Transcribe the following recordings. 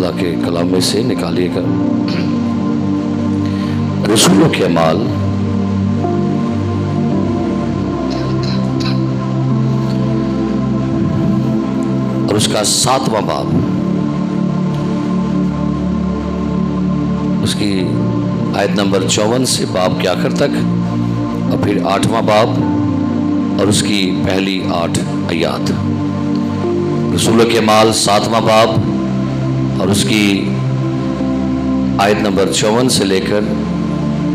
खुदा के कलाम में से निकालिएगा रसूलों के अमाल और उसका 7वां बाब, उसकी आयत नंबर 54 से बाब के आखिर तक, और फिर 8वां बाब और उसकी पहली 8 आयत। रसूलों के अमाल 7वां बाब और उसकी आयत नंबर 54 से लेकर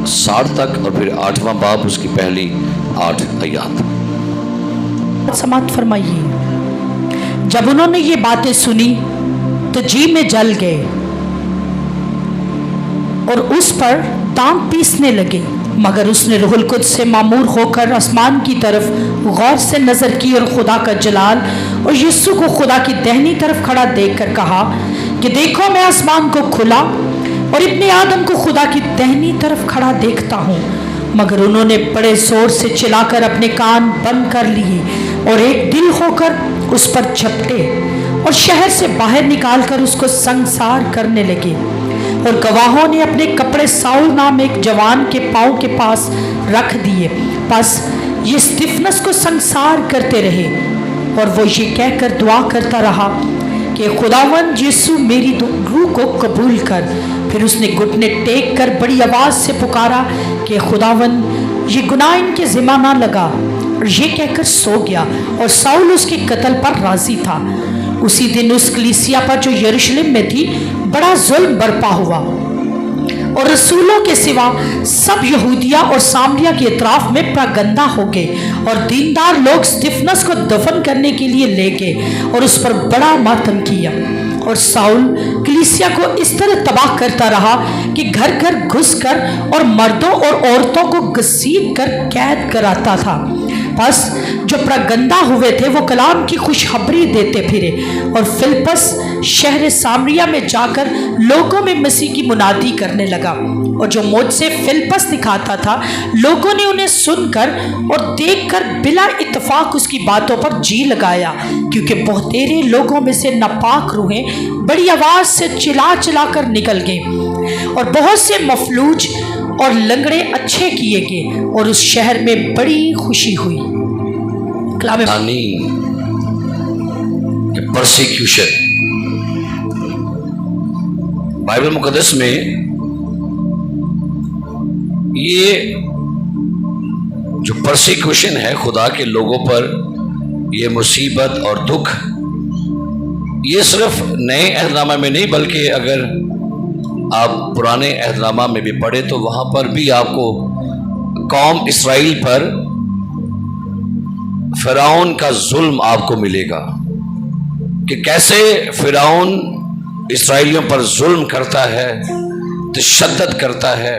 60 तक, और फिर 8वां बाब उसकी पहली 8 आयत। समाप्त फरमाइए। जब उन्होंने ये बातें सुनी तो जी में जल गए और उस पर दांत पीसने लगे, मगर उसने रूहुल कुद्स से मामूर होकर आसमान की तरफ गौर से नजर की और खुदा का जलाल और यीशु को खुदा की दाहिनी तरफ खड़ा देखकर कहा कि देखो, मैं आसमान को खुला और इब्ने आदम को खुदा की दाहिनी तरफ खड़ा देखता हूँ। मगर उन्होंने बड़े जोर से चिल्लाकर अपने कान बंद कर लिए और एक दिल होकर उस पर झपटे और शहर से बाहर निकालकर उसको संसार करने लगे। और गवाहों ने अपने कपड़े साउल नाम एक जवान के पांव के पास रख दिए। बस ये स्तिफनस को संसार करते रहे और वो ये कहकर दुआ करता रहा कि खुदावंद यीशु मेरी रूह को कबूल कर। फिर उसने घुटने टेक कर बड़ी आवाज से पुकारा कि खुदावंद ये गुनाह इनके जिम्मा ना लगा, और ये कहकर सो गया। और साउल उसके कत्ल पर राजी था। उसी दिन उस कलीसिया पर जो यरूशलेम में थी बड़ा जुल्म बरपा हुआ, और रसूलों के सिवा सब यहूदिया और सामरिया के इतराफ में प्रागंदा हो गए, और दीनदार लोग स्तिफनस को दफन करने के लिए ले गए और उस पर बड़ा मातम किया। और साउल कलीसिया को इस तरह तबाह करता रहा कि घर घर घुसकर और मर्दों और औरतों को घसीट कर कैद कराता था। बस जो प्रागंदा हुए थे वो कलाम की खुशखबरी देते फिरे, और फिलिप्पस शहर सामरिया में जाकर लोगों में मसीह की मुनादी करने लगा। और जो मुझसे फिलिप्पस दिखाता था, लोगों ने उन्हें सुनकर और देखकर बिला इत्तेफाक उसकी बातों पर जी लगाया, क्योंकि बहुतेरे लोगों में से नापाक रूहें बड़ी आवाज से चिल्ला चिल्ला कर निकल गई, और बहुत से मफलूज और लंगड़े अच्छे किए गए, और उस शहर में बड़ी खुशी हुई। परसिक्यूशन बाइबल मुकद्दस में ये जो परसिक्यूशन है, खुदा के लोगों पर ये मुसीबत और दुख, ये सिर्फ नए अहदनामा में नहीं, बल्कि अगर आप पुराने अहदनामा में भी पढ़े तो वहाँ पर भी आपको कौम इस्राइल पर फिरौन का जुल्म आपको मिलेगा, कि कैसे फिरौन इस्राइलियों पर जुल्म करता है, तशद्दुद करता है,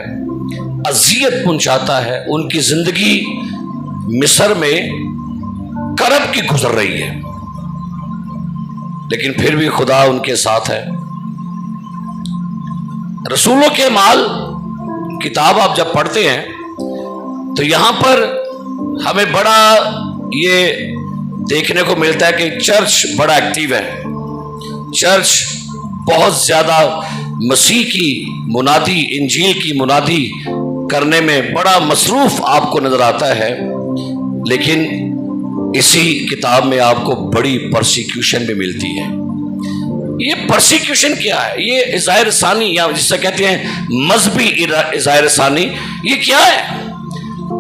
अजियत पहुंचाता है। उनकी जिंदगी मिस्र में करब की गुजर रही है, लेकिन फिर भी खुदा उनके साथ है। रसूलों के अमाल किताब आप जब पढ़ते हैं तो यहां पर हमें बड़ा ये देखने को मिलता है कि चर्च बड़ा एक्टिव है। चर्च बहुत ज्यादा मसीह की मुनादी, इंजील की मुनादी करने में बड़ा मसरूफ आपको नजर आता है। लेकिन इसी किताब में आपको बड़ी परसिक्यूशन भी मिलती है। ये परसिक्यूशन क्या है? ये इज़ाहिर सानी, या जिसे कहते हैं मजहबी इज़ाहिर सानी, ये क्या है?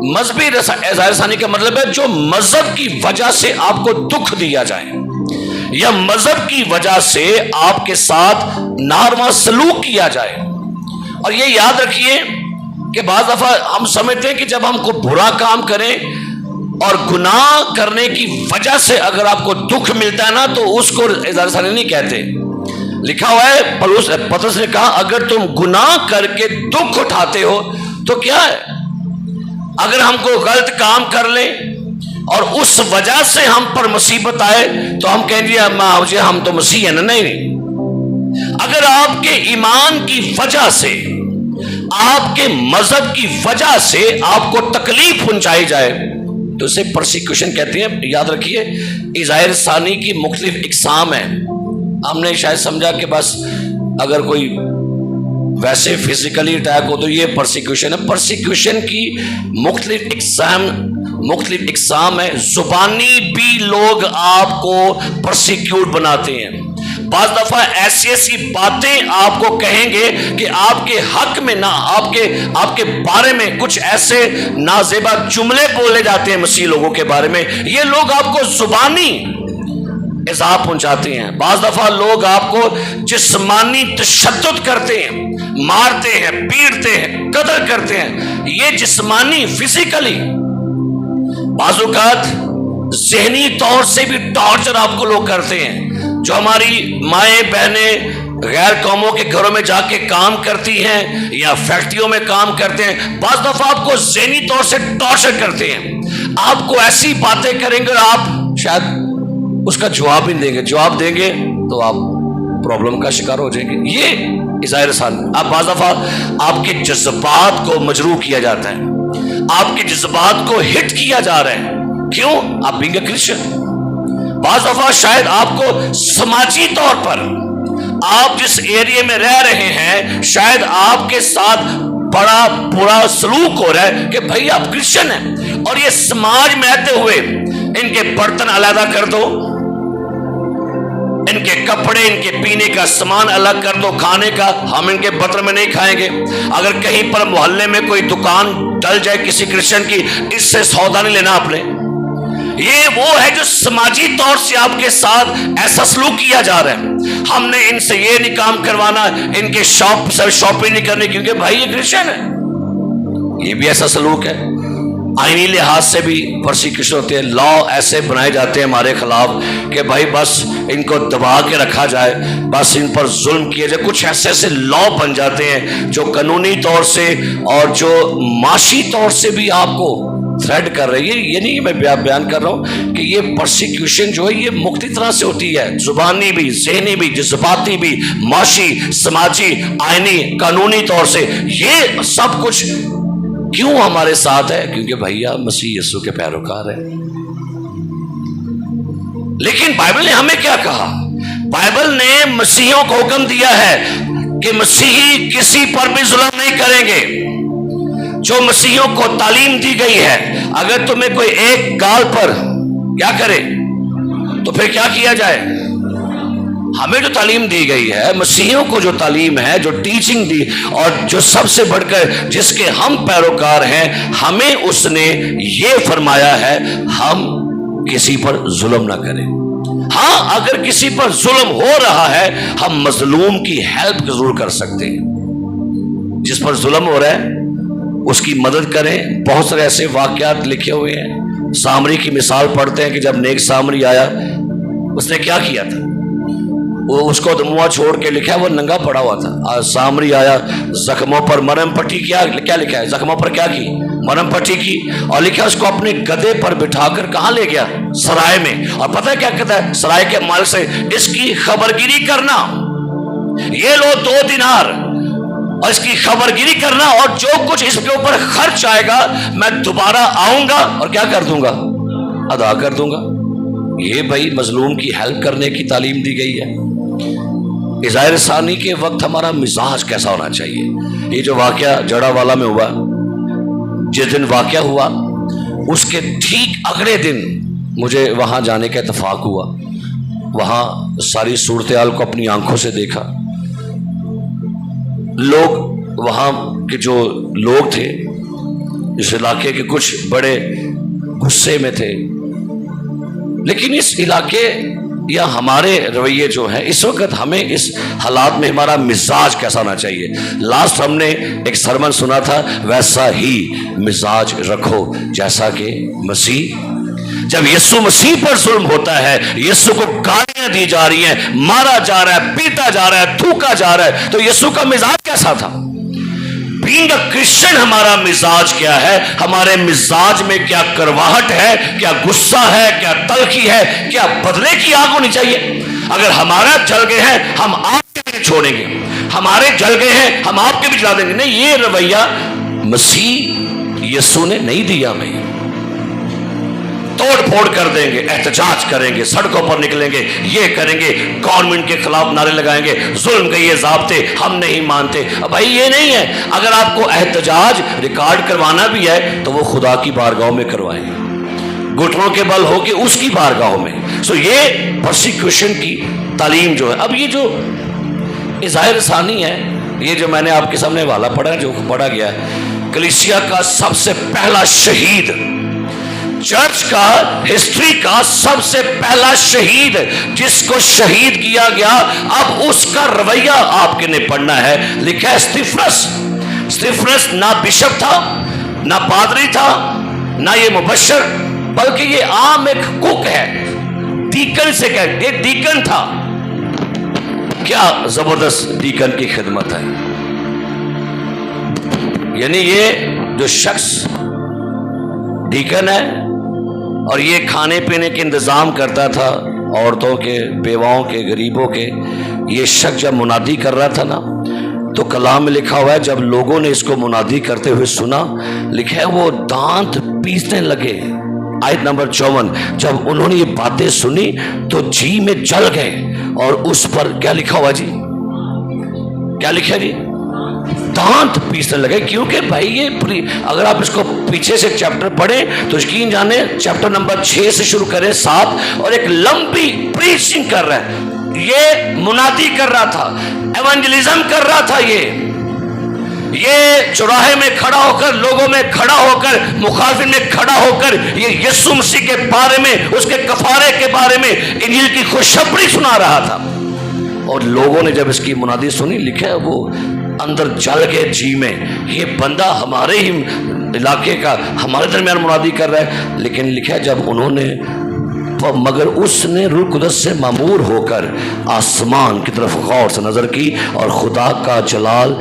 मजहबी इज़ाहिर सानी का मतलब है जो मजहब की वजह से आपको दुख दिया जाए, या मजहब की वजह से आपके साथ नारवा सलूक किया जाए। और ये याद रखिए कि बाज़ दफा हम समझते हैं कि जब हमको बुरा काम करें और गुनाह करने की वजह से अगर आपको दुख मिलता है ना, तो उसको इज़ाहिर सानी नहीं कहते। लिखा हुआ है, पतरस ने कहा अगर तुम गुनाह करके दुख उठाते हो तो क्या है? अगर हमको गलत काम कर ले और उस वजह से हम पर मुसीबत आए तो हम कहेंगे हम तो मसीह है ना। नहीं, अगर आपके ईमान की वजह से, आपके मजहब की वजह से आपको तकलीफ पहुंचाई जाए तो उसे परसिक्यूशन कहते हैं। याद रखिए, इज़ाहिर सानी की मुख्तलिफ इकसाम है। हमने शायद समझा कि बस अगर कोई वैसे फिजिकली अटैक हो तो ये परसिक्यूशन है। परसिक्यूशन की मुख्तलिफ इकसाम है। जुबानी भी लोग आपको परसिक्यूट बनाते हैं। बाज़ दफा ऐसी ऐसी बातें आपको कहेंगे कि आपके हक में ना, आपके बारे में कुछ ऐसे नाजेबा जुमले बोले जाते हैं मसीह लोगों के बारे में। ये लोग आपको जुबानी इज़ा पहुंचाते हैं। बाज़ दफा लोग आपको जिस्मानी तशद्दुद करते हैं, मारते हैं, पीटते हैं, कत्ल करते हैं। ये जिस्मानी फिजिकली, बाज़-औक़ात ज़हनी तौर से भी टॉर्चर आपको लोग करते हैं। जो हमारी माएँ बहनें गैर कौमों के घरों में जाके काम करती हैं या फैक्ट्रियों में काम करते हैं, बाज़ दफ़ा आपको ज़हनी तौर से टॉर्चर करते हैं। आपको ऐसी बातें करेंगे और आप शायद उसका जवाब ही देंगे। जवाब देंगे तो आप प्रॉब्लम का शिकार हो जाएंगे। ये इज़ाहिर सान। आप बाज़ दफ़ा आपके जज्बात को मजरूह किया जाता है, आपके जज्बात को हिट किया जा रहा है। क्यों? आप बीइंग अ क्रिश्चियन। बाज़ दफ़ा शायद आपको समाजी तौर पर, आप जिस एरिया में रह रहे हैं, शायद आपके साथ बड़ा बुरा सलूक हो रहा है कि भाई आप क्रिश्चियन हैं, और ये समाज में रहते हुए इनके बर्तन अलग कर दो, इनके कपड़े, इनके पीने का सामान अलग कर दो, खाने का हम इनके बर्तन में नहीं खाएंगे। अगर कहीं पर मोहल्ले में कोई दुकान डल जाए किसी क्रिश्चियन की, इससे सौदा नहीं लेना आपने। ये वो है जो समाजी तौर से आपके साथ ऐसा सलूक किया जा रहा है। हमने इनसे ये नहीं काम करवाना, इनके शॉप से शॉपिंग नहीं करनी क्योंकि भाई ये क्रिश्चियन है। ये भी ऐसा सलूक है। आईनी लिहाज से भी परसिक्यूशन होते हैं। लॉ ऐसे बनाए जाते हैं हमारे खिलाफ कि भाई बस इनको दबा के रखा जाए, बस इन पर जुल्म किया जाए। कुछ ऐसे ऐसे लॉ बन जाते हैं जो कानूनी तौर से और जो माशी तौर से भी आपको थ्रेड कर रही है। ये नहीं मैं बयान कर रहा हूं कि ये परसिक्यूशन जो है ये मुख्तलिफ तरह से होती है, जुबानी भी, ज़हनी भी, जज्बाती भी, माशी, समाजी, आईनी, कानूनी तौर से। ये सब कुछ क्यों हमारे साथ है? क्योंकि भैया मसीह यीशु के पैरोकार है। लेकिन बाइबल ने हमें क्या कहा? बाइबल ने मसीहियों को हुक्म दिया है कि मसीही किसी पर भी जुल्म नहीं करेंगे। जो मसीहियों को तालीम दी गई है, अगर तुम्हें कोई एक गाल पर क्या करे तो फिर क्या किया जाए? हमें जो तालीम दी गई है, मसीहियों को जो तालीम है, जो टीचिंग दी, और जो सबसे बढ़कर जिसके हम पैरोकार हैं, हमें उसने ये फरमाया है हम किसी पर जुल्म ना करें। हाँ, अगर किसी पर जुल्म हो रहा है, हम मजलूम की हेल्प जरूर कर सकते हैं। जिस पर जुल्म हो रहा है उसकी मदद करें। बहुत सारे ऐसे वाकयात लिखे हुए हैं। सामरी की मिसाल पढ़ते हैं कि जब नेक सामरी आया, उसने क्या किया था? वो उसको मुआ छोड़ के लिखा है, वो नंगा पड़ा हुआ था। सामरी आया, जख्मों पर मरहम पट्टी क्या लिखा है? जख्मों पर क्या की? मरहम पट्टी की। और लिखा उसको अपने गधे पर बिठाकर कहाँ ले गया? सराय में। और पता है क्या कहता है? सराय के माल से इसकी खबरगिरी करना, ये लो 2 दिनार, और इसकी खबरगिरी करना, और जो कुछ इसके ऊपर खर्च आएगा मैं दोबारा आऊंगा और क्या कर दूंगा? अदा कर दूंगा। ये भाई मजलूम की हेल्प करने की तालीम दी गई है। इज़ाहिर सानी के वक्त हमारा मिजाज कैसा होना चाहिए? ये जो वाकया जड़ावाला में हुआ, जिस दिन वाकया हुआ उसके ठीक अगले दिन मुझे वहां जाने का इत्तेफाक हुआ। वहां सारी सूरत हाल को अपनी आंखों से देखा। लोग वहां के जो लोग थे इस इलाके के, कुछ बड़े गुस्से में थे। लेकिन इस इलाके या हमारे रवैये जो है इस वक्त, हमें इस हालात में हमारा मिजाज कैसा होना चाहिए? लास्ट हमने एक सरमन सुना था, वैसा ही मिजाज रखो जैसा कि मसीह। जब यीशु मसीह पर जुल्म होता है, यीशु को गालियां दी जा रही हैं, मारा जा रहा है, पीटा जा रहा है, थूका जा रहा है, तो यीशु का मिजाज कैसा था? बीइंग अ क्रिश्चियन हमारा मिजाज क्या है? हमारे मिजाज में क्या करवाहट है, क्या गुस्सा है, क्या तलखी है, क्या बदले की आग होनी चाहिए? अगर हमारा जल गए हैं हम आपके भी छोड़ेंगे, हमारे जल गए हैं हम आपके भी जला देंगे। नहीं, ये रवैया मसीह यीशु ने नहीं दिया हमें। तोड़ फोड़ कर देंगे, एहतजाज करेंगे, सड़कों पर निकलेंगे, ये करेंगे, गवर्नमेंट के खिलाफ नारे लगाएंगे, जुल्म के ये ज़ाब्ते हम नहीं मानते। अब भाई ये नहीं है, अगर आपको एहतजाज रिकॉर्ड करवाना भी है तो वो खुदा की बारगाहों में करवाएं, घुटनों के बल होके उसकी बारगाहों में। सो ये परसिक्यूशन की तालीम जो है। अब ये जो इज़हार सानी है, ये जो मैंने आपके सामने वाला पढ़ा, जो पढ़ा गया है, कलीसिया का सबसे पहला शहीद, चर्च का हिस्ट्री का सबसे पहला शहीद, जिसको शहीद किया गया, अब उसका रवैया आपके ने पढ़ना है। लिखा है स्तिफनस। स्तिफनस ना बिशप था, ना पादरी था, ना ये मुबशर, बल्कि ये आम एक कुक है, डीकन से कहते, एक डीकन था। क्या जबरदस्त डीकन की खिदमत है। यानी ये जो शख्स डीकन है और ये खाने पीने के इंतजाम करता था औरतों के, बेवाओं के, गरीबों के, ये शख्स जब मुनादी कर रहा था ना, तो कलाम में लिखा हुआ है, जब लोगों ने इसको मुनादी करते हुए सुना, लिखा है वो दांत पीसने लगे। आयत नंबर 54, जब उन्होंने ये बातें सुनी तो जी में जल गए। और उस पर क्या लिखा हुआ जी, क्या लिखा है जी, दांत पीसने लगे। क्योंकि भाई ये अगर आप इसको पीछे से चैप्टर पढ़ें तो यकीन जाने चैप्टर नंबर 6 से शुरू करें 7, और एक लंबी प्रीचिंग कर रहा है। ये मुनादी कर रहा था, एवेंजलिज्म कर रहा था। ये चौराहे में खड़ा होकर, लोगों में खड़ा होकर, मुखालिफिन में खड़ा होकर ये यीशु मसीह के बारे में, उसके कफारे के बारे में इंजील की खुशखबरी सुना रहा था। और लोगों ने जब इसकी मुनादी सुनी, लिखा है वो अंदर जल गए जी में, ये बंदा हमारे ही इलाके का, हमारे दरमियान मुनादी कर रहा है। लेकिन लिखा है जब उन्होंने, मगर उसने रूह कुदस से मामूर होकर आसमान की तरफ गौर से नजर की और खुदा का जलाल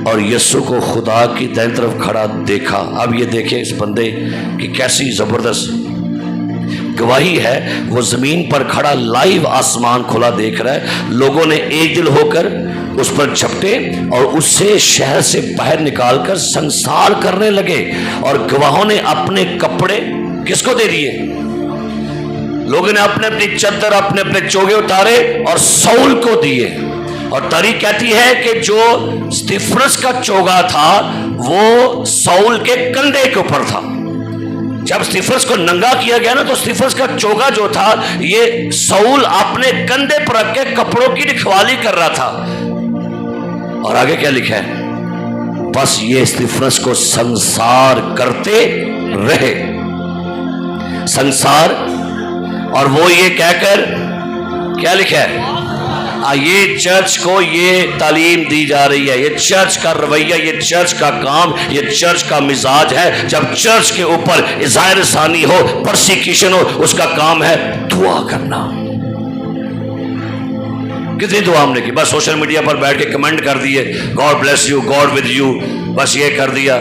और यीशु को खुदा की दाहिनी तरफ खड़ा देखा। अब ये देखे इस बंदे की कैसी जबरदस्त गवाही है। वो जमीन पर खड़ा लाइव आसमान खुला देख रहा है। लोगों ने एक दिल होकर उस पर झपटे और उससे शहर से बाहर निकालकर संसार करने लगे। और गवाहों ने अपने कपड़े किसको दे दिए? लोगों ने अपने अपनी चद्दर, अपने अपने चोगे उतारे और सौल को दिए। और तारीख कहती है कि जो स्तिफनस का चोगा था वो सौल के कंधे के ऊपर था। जब स्तिफनस को नंगा किया गया ना, तो स्तिफनस का चोगा जो था ये सौल अपने कंधे पर रख के कपड़ों की रखवाली कर रहा था। और आगे क्या लिखा है? बस ये स्तिफनस को संसार करते रहे, संसार। और वो ये कहकर, क्या लिखा है? ये चर्च को ये तालीम दी जा रही है, ये चर्च का रवैया, ये चर्च का काम, ये चर्च का मिजाज है। जब चर्च के ऊपर इज़हार सानी हो, परसिक्यूशन हो, उसका काम है दुआ करना। कितनी दुआ हमने की? बस सोशल मीडिया पर बैठ के कमेंट कर दिए, God bless you, God with you, बस ये कर दिया,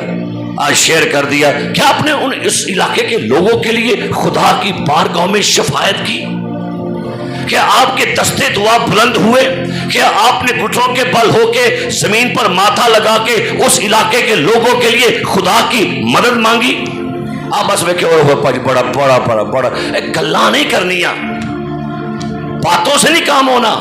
आज शेयर कर दिया। क्या आपने उन इस इलाके के लोगों के लिए खुदा की बारगाह में शफायत की? क्या आपके दस्ते दुआ बुलंद हुए? क्या आपने घुटनों के बल होके जमीन पर माथा लगा के उस इलाके के लोगों के लिए खुदा की मदद मांगी? आप बस वे बड़ा बड़ा बड़ा बड़ा गल्ला नहीं करनिया, बातों से नहीं काम होना।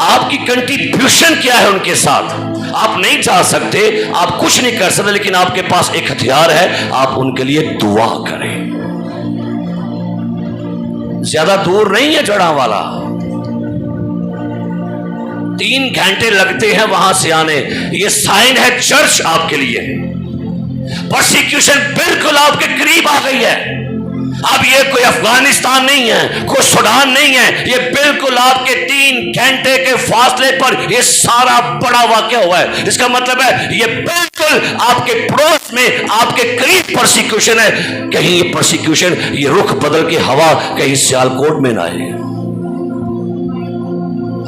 आपकी कंट्रीब्यूशन क्या है उनके साथ? आप नहीं जा सकते, आप कुछ नहीं कर सकते, लेकिन आपके पास एक हथियार है, आप उनके लिए दुआ करें। ज्यादा दूर नहीं है जड़ा वाला, 3 घंटे लगते हैं वहां से आने। ये साइन है चर्च आपके लिए। परसिक्यूशन बिल्कुल आपके करीब आ गई है। अब ये कोई अफगानिस्तान नहीं है, कोई सूडान नहीं है, ये बिल्कुल आपके 3 घंटे के फासले पर ये सारा बड़ा वाकया हुआ है। इसका मतलब है ये बिल्कुल आपके पड़ोस में, आपके करीब परसिक्यूशन है। कहीं ये परसिक्यूशन, ये रुख बदल के हवा कहीं सियालकोट में ना आए।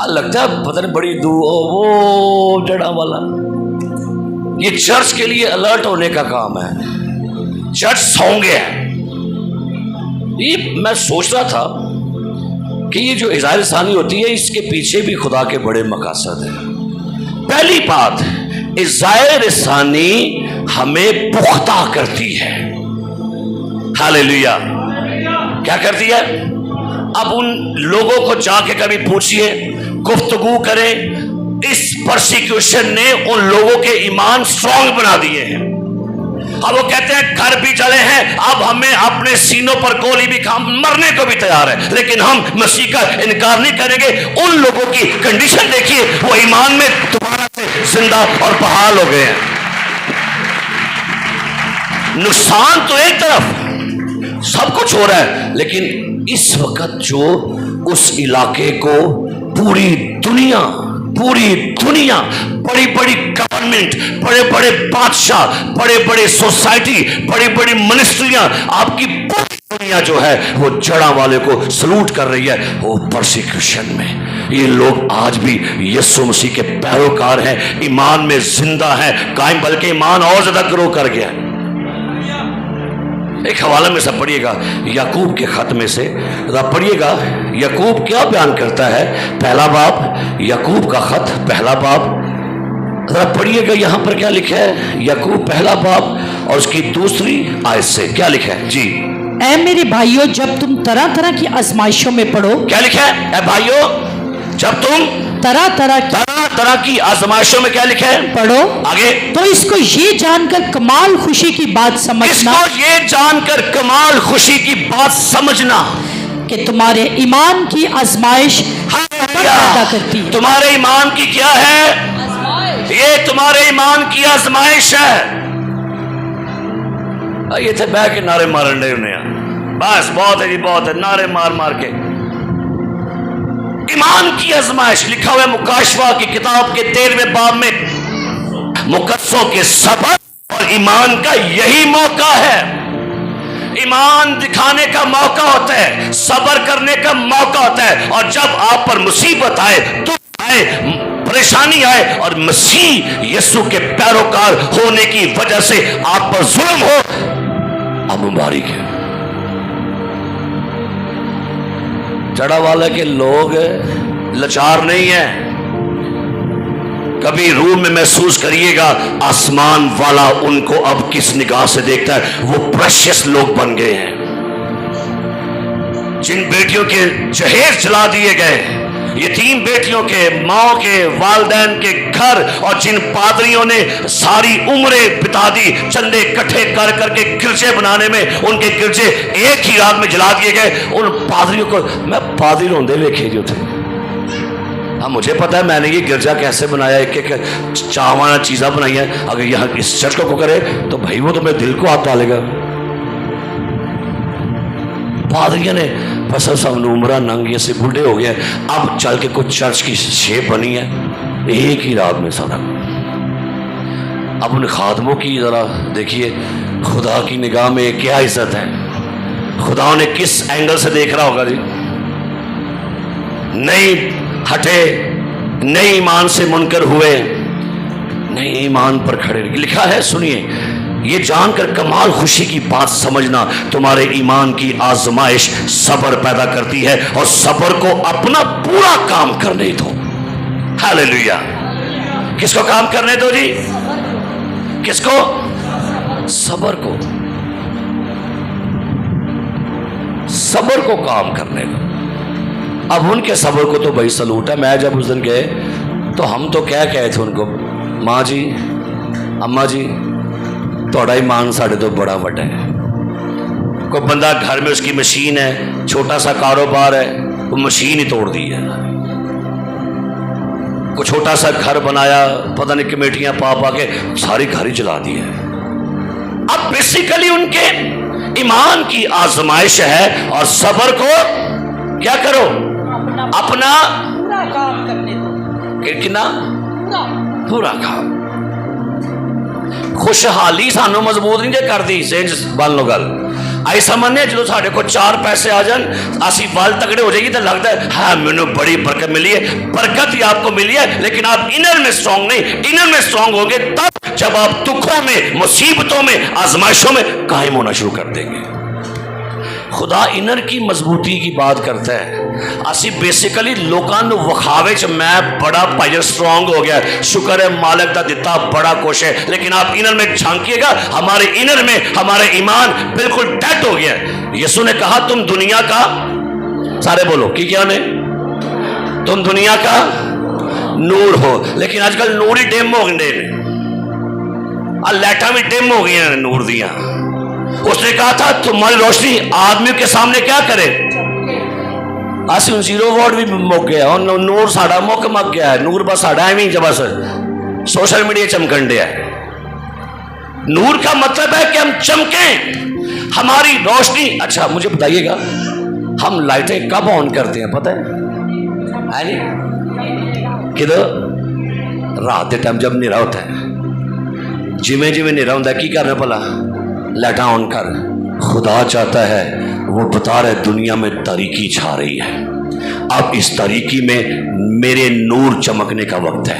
लगता है पता नहीं बड़ी दूर वो जड़ा वाला। ये चर्च के लिए अलर्ट होने का काम है। चर्च सौ गया है। ये मैं सोच रहा था कि ये जो इज़हार सानी होती है, इसके पीछे भी खुदा के बड़े मकासद हैं। पहली बात, इज़हार सानी हमें पुख्ता करती है। हालेलुया। क्या करती है? अब उन लोगों को जाके कभी पूछिए, गुफ्तगू करें, इस परसिक्यूशन ने उन लोगों के ईमान स्ट्रांग बना दिए हैं। अब वो कहते हैं घर भी जले हैं, अब हमें अपने सीनों पर गोली भी खा, मरने को भी तैयार है, लेकिन हम मसीह का इनकार नहीं करेंगे। उन लोगों की कंडीशन देखिए, वो ईमान में दोबारा से जिंदा और बहाल हो गए हैं। नुकसान तो एक तरफ, सब कुछ हो रहा है, लेकिन इस वक्त जो उस इलाके को पूरी दुनिया, बड़ी बड़ी गवर्नमेंट, बड़े बड़े बादशाह, बड़े बड़े सोसाइटी, बड़ी बड़ी मिनिस्ट्रियां, आपकी पूरी दुनिया जो है वो जड़ा वाले को सलूट कर रही है, वो परसिक्यूशन में। ये लोग आज भी यीशु मसीह के पैरोकार हैं, ईमान में जिंदा है, कायम, बल्कि ईमान और ज्यादा ग्रो कर गया है। एक हवाला में सब पढ़िएगा, याकूब के खत में से पढ़िएगा, याकूब क्या बयान करता है। पहला बाब, याकूब का खत पहला बाब, जरा पढ़िएगा यहाँ पर क्या लिखा है। याकूब पहला बाब और उसकी दूसरी आयत से क्या लिखा है जी। ऐ मेरे भाइयों, जब तुम तरह तरह की आजमाइशों में पड़ो, क्या लिखा है? ऐ भाइयों, जब तुम तरह तरह की आजमाइशों में क्या लिखा है पढ़ो, आगे, तो इसको ये जानकर कमाल खुशी की बात समझना, इसको ये जानकर कमाल खुशी की बात समझना कि तुम्हारे ईमान की आजमाइश पैदा करती है। तुम्हारे ईमान की क्या है? ये तुम्हारे ईमान की आजमाइश है। ये थे बह के नारे मारन डे ने, बस बहुत है जी, बहुत है, नारे मार मार के। ईमान की आजमाइश लिखा हुआ है मुकाशवा की किताब के 13वें बाब में। मुकद्दसों के सबर और ईमान का यही मौका है। ईमान दिखाने का मौका होता है, सबर करने का मौका होता है, और जब आप पर मुसीबत आए, दुख आए, परेशानी आए और मसीह यीशु के पैरोकार होने की वजह से आप पर जुल्म हो, अब मुबारक है। जड़ा वाले के लोग लाचार नहीं है। कभी रूह में महसूस करिएगा, आसमान वाला उनको अब किस निगाह से देखता है। वो प्रेशियस लोग बन गए हैं। जिन बेटियों के जहेज जला दिए गए, यतीम बेटियों के, माओ के, वालदैन के घर, और जिन पादरियों ने सारी उम्रें बिता दी चंदे इकट्ठे कर करके गिरजे बनाने में, उनके गिरजे एक ही रात में जला दिए गए। उन पादरियों को मैं पादरी रोंदे देखे जो थे। हाँ, मुझे पता है मैंने ये गिरजा कैसे बनाया, एक एक चावाना चीज़ा बनाई है। अगर यहाँ इस चर्च को करे तो भाई वो तो मेरे दिल को हाथ डालेगा। पादरियों ने बस सब उम्र नंगे से बूढ़े हो गए, अब चल के कुछ चर्च की शेप बनी है एक ही रात में सारा। अब उन खादमों की जरा देखिए, खुदा की निगाह में क्या इज्जत है, खुदा ने किस एंगल से देख रहा होगा जी। नहीं हटे, नहीं ईमान से मुनकर हुए, नहीं ईमान पर खड़े। लिखा है, सुनिए, ये जानकर कमाल खुशी की बात समझना, तुम्हारे ईमान की आजमाइश सब्र पैदा करती है, और सब्र को अपना पूरा काम करने दो। हालेलुया। किसको काम करने दो जी? किसको? सब्र को, सब्र को काम करने दो। अब उनके सब्र को तो भाई सलूट है। मैं जब उस दिन गए तो हम तो क्या कहे थे उनको, माँ जी, अम्मा जी, थोड़ा ईमान साढ़े तो बड़ा वड्डा है। कोई बंदा घर में उसकी मशीन है, छोटा सा कारोबार है, वो मशीन ही तोड़ दी है। कोई छोटा सा घर बनाया, पता नहीं कमेटियां पा पा के सारी घर ही जला दी है। अब बेसिकली उनके ईमान की आजमाइश है, और सब्र को क्या करो? अपना पूरा काम करने दो। कितना पूरा काम। खुशहाली सानू मजबूत नहीं जे करती, सेंज बन लो गल। आई समझने जो साढ़े को 4 पैसे आ जान, असी वाल तगड़े हो जाएगी तो लगता है हाँ मैंने बड़ी बरकत मिली है। बरकत ही आपको मिली है, लेकिन आप इनर में स्ट्रांग नहीं। इनर में स्ट्रांग होंगे तब जब आप दुखों में, मुसीबतों में, आजमाइशों में कायम होना शुरू कर देंगे। खुदा इनर की मजबूती की बात करता है। ਅਸੀਂ ਬੇਸਿਕਲੀ ਲੋਕਾਂ ਨੂੰ ਵਿਖਾਵੇ ਚ मैं बड़ा भाई स्ट्रांग हो गया, शुक्र है मालिक का दिता बड़ा कुछ है, लेकिन आप इनर में झांकिएगा, हमारे इनर में हमारे ईमान बिल्कुल डेड हो गया। यीशु ने कहा तुम दुनिया का, सारे बोलो कि क्या ने, तुम दुनिया का नूर हो, लेकिन आजकल नूर ही डिम हो गए, लाइटा भी डिम हो गई नूर दिया। उसने कहा था तुम्हारी रोशनी आदमी के सामने क्या करे, असि 0 वोट भी मुक गया, नूर साड़ा मुक मक गया है, नूर बस साड़ा एवं जब बस सोशल मीडिया चमकन दिया है। नूर का मतलब है कि हम चमकें, हमारी रोशनी। अच्छा मुझे बताइएगा, हम लाइटें कब ऑन करते हैं पता है नहीं? किधर? रात के टाइम जब नीरा होता है, जिमें जिमें नीरा होता है की करना भला, लाइटा ऑन कर। खुदा चाहता है, वो बता रहे दुनिया में तारीकी छा रही है, अब इस तारीकी में मेरे नूर चमकने का वक्त है।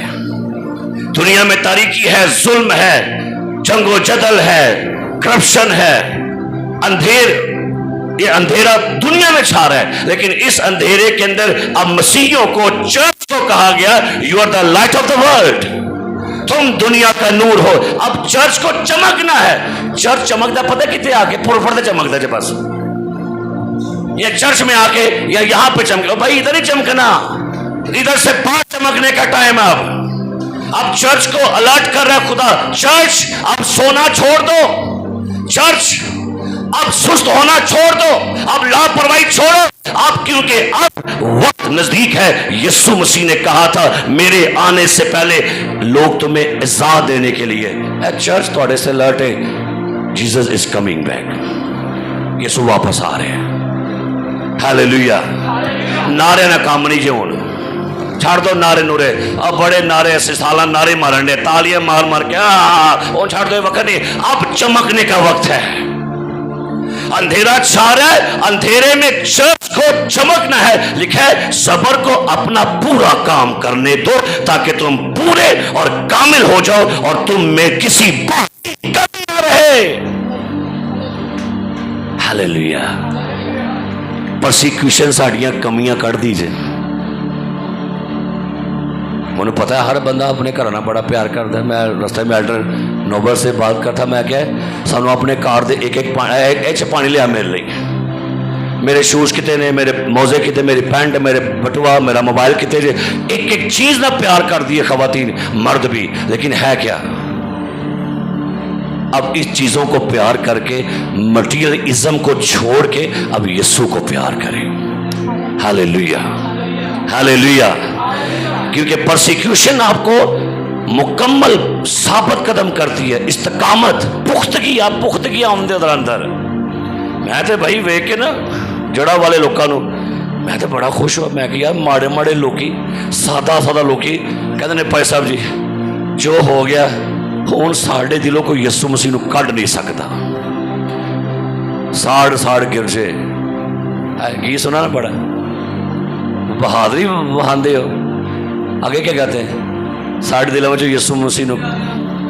दुनिया में तारीकी है, जुल्म है, जंगो जदल है, करप्शन है, ये अंधेरा दुनिया में छा रहा है, लेकिन इस अंधेरे के अंदर अब मसीहियों को, चर्च को कहा गया you are the light of the world, तुम दुनिया का नूर हो। अब चर्च को चमकना है। चर्च चमकता पता कितने आके फुरफुरते चमकता है, बस ये चर्च में आके या यहां पे चमके भाई, इधर ही चमकना, इधर से बाहर चमकने का टाइम है। अब चर्च को अलर्ट कर रहा है खुदा, चर्च अब सोना छोड़ दो, चर्च अब सुस्त होना छोड़ दो, अब लापरवाही छोड़ो, अब क्योंकि अब वक्त नजदीक है। यीशु मसीह ने कहा था मेरे आने से पहले लोग तुम्हें इज़्ज़त देने के लिए, चर्च थोड़े से अलर्ट है, जीसस इज कमिंग बैक, यीशु वापस आ रहे हैं। हालेलुया। नारे ना काम नहीं जे हुण, छाड़ दो नारे नूरे, अब बड़े नारे ऐसे साला नारे मारन दे, तालियां मार मार के वो छाड़ दो, वक्त नहीं, अब चमकने का वक्त है। अंधेरा छा रहा है, अंधेरे में चर्च को चमकना है। लिखा है सबर को अपना पूरा काम करने दो, ताकि तुम पूरे और कामिल हो जाओ और तुम में किसी बात की कमी न रहे। हालेलुया। परसिक्यूशन साड़ियां कमियां कढ़ दीजिए। मुझे पता है हर बंदा अपने घर ना बड़ा प्यार करता है। मैं रस्ते में एल्डर नोबल से बात करता, मैं क्या सानू अपने कार दे एक पानी लिया मेरे लिए, मेरे शूज कितने ने, मेरे मोजे कितने, मेरी पैंट, मेरे बटुआ, मेरा मोबाइल कितने, एक एक चीज ना प्यार कर दी है खवातीन मर्द भी। लेकिन है क्या, अब इस चीजों को प्यार करके मटीरियलिज्म को छोड़ के अब यीशु को प्यार करें। Hallelujah, hallelujah. क्योंकि परसिक्यूशन आपको मुकम्मल साबित कदम करती है, इस्तकामत, पुख्तगी, आप पुख्तगी आउंदे अंदर। मैं तो भाई वेख के ना जड़ा वाले लोगों मैं तो बड़ा खुश हुआ। मैं यार माड़े माड़े लोकी, सादा सादा लोकी कहते ने भाई साहब जी जो हो गया हुण साढ़े दिलों को यीशु मसीह नूं कढ़ नहीं सकता, साड़ साड़ गिरजे। की सुना ना बड़ा बहादुरी बहाते हो। आगे क्या कहते हैं, साढ़े दिलों में यीशु मसीह नूं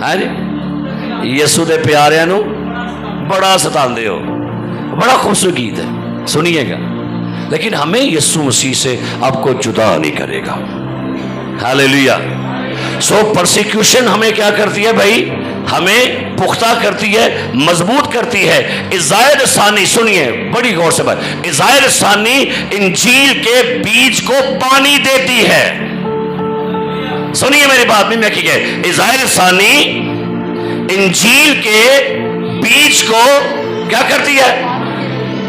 है जी, यीशु दे प्यारियां नूं बड़ा सतांदे हो। बड़ा खूबसूरत गीत है, सुनिएगा। लेकिन हमें यीशु मसीह से आपको जुदा नहीं करेगा। हालेलुया। सो परसिक्यूशन हमें क्या करती है भाई, हमें पुख्ता करती है, मजबूत करती है। इज़ायर सानी सुनिए बड़ी गौर से बात, इज़ायर सानी इंजील के बीज को पानी देती है। सुनिए मेरी बात में मैं क्या, इज़ायर सानी इंजील के बीज को क्या करती है,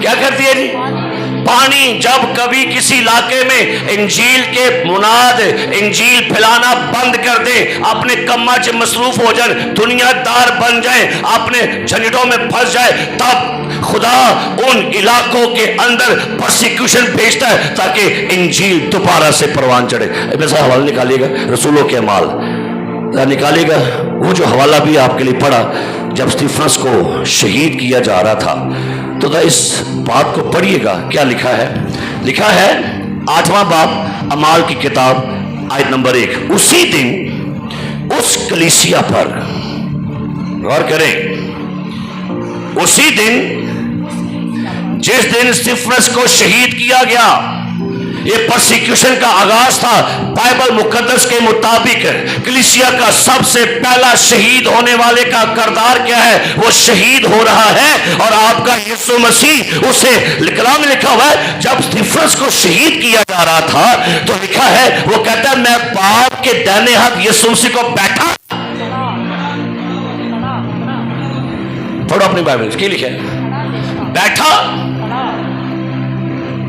क्या करती है जी, पानी। जब कभी किसी इलाके में इंजील के मुनाद इंजील फैलाना बंद कर दे, अपने कम्मा से मसरूफ हो जाए, दुनियादार बन जाए, अपने झंझटों में फंस जाए, तब खुदा उन इलाकों के अंदर परसिक्यूशन भेजता है ताकि इंजील दोबारा से परवान चढ़े। ऐसा हवाला निकालिएगा रसूलों के अमाल निकालिएगा, वो जो हवाला भी आपके लिए पढ़ा जब स्टीफनस को शहीद किया जा रहा था, तो इस बात को पढ़िएगा क्या लिखा है। लिखा है 8वां बाब अमाल की किताब आयत नंबर 1, उसी दिन उस कलीसिया पर, गौर करें, उसी दिन जिस दिन स्टीफनस को शहीद किया गया, ये परसिक्यूशन का आगाज था। बाइबल मुकद्दस के मुताबिक कलीसिया का सबसे पहला शहीद होने वाले का किरदार क्या है? वो शहीद हो रहा है और आपका यीशु मसीह, उसे कलाम में लिखा हुआ है जब स्तिफनुस को शहीद किया जा रहा था तो लिखा है, वो कहता है मैं बाप के दाहिने हाथ यीशु मसीह को बैठा। पढ़ो अपनी बाइबल, क्या लिखा है? बैठा।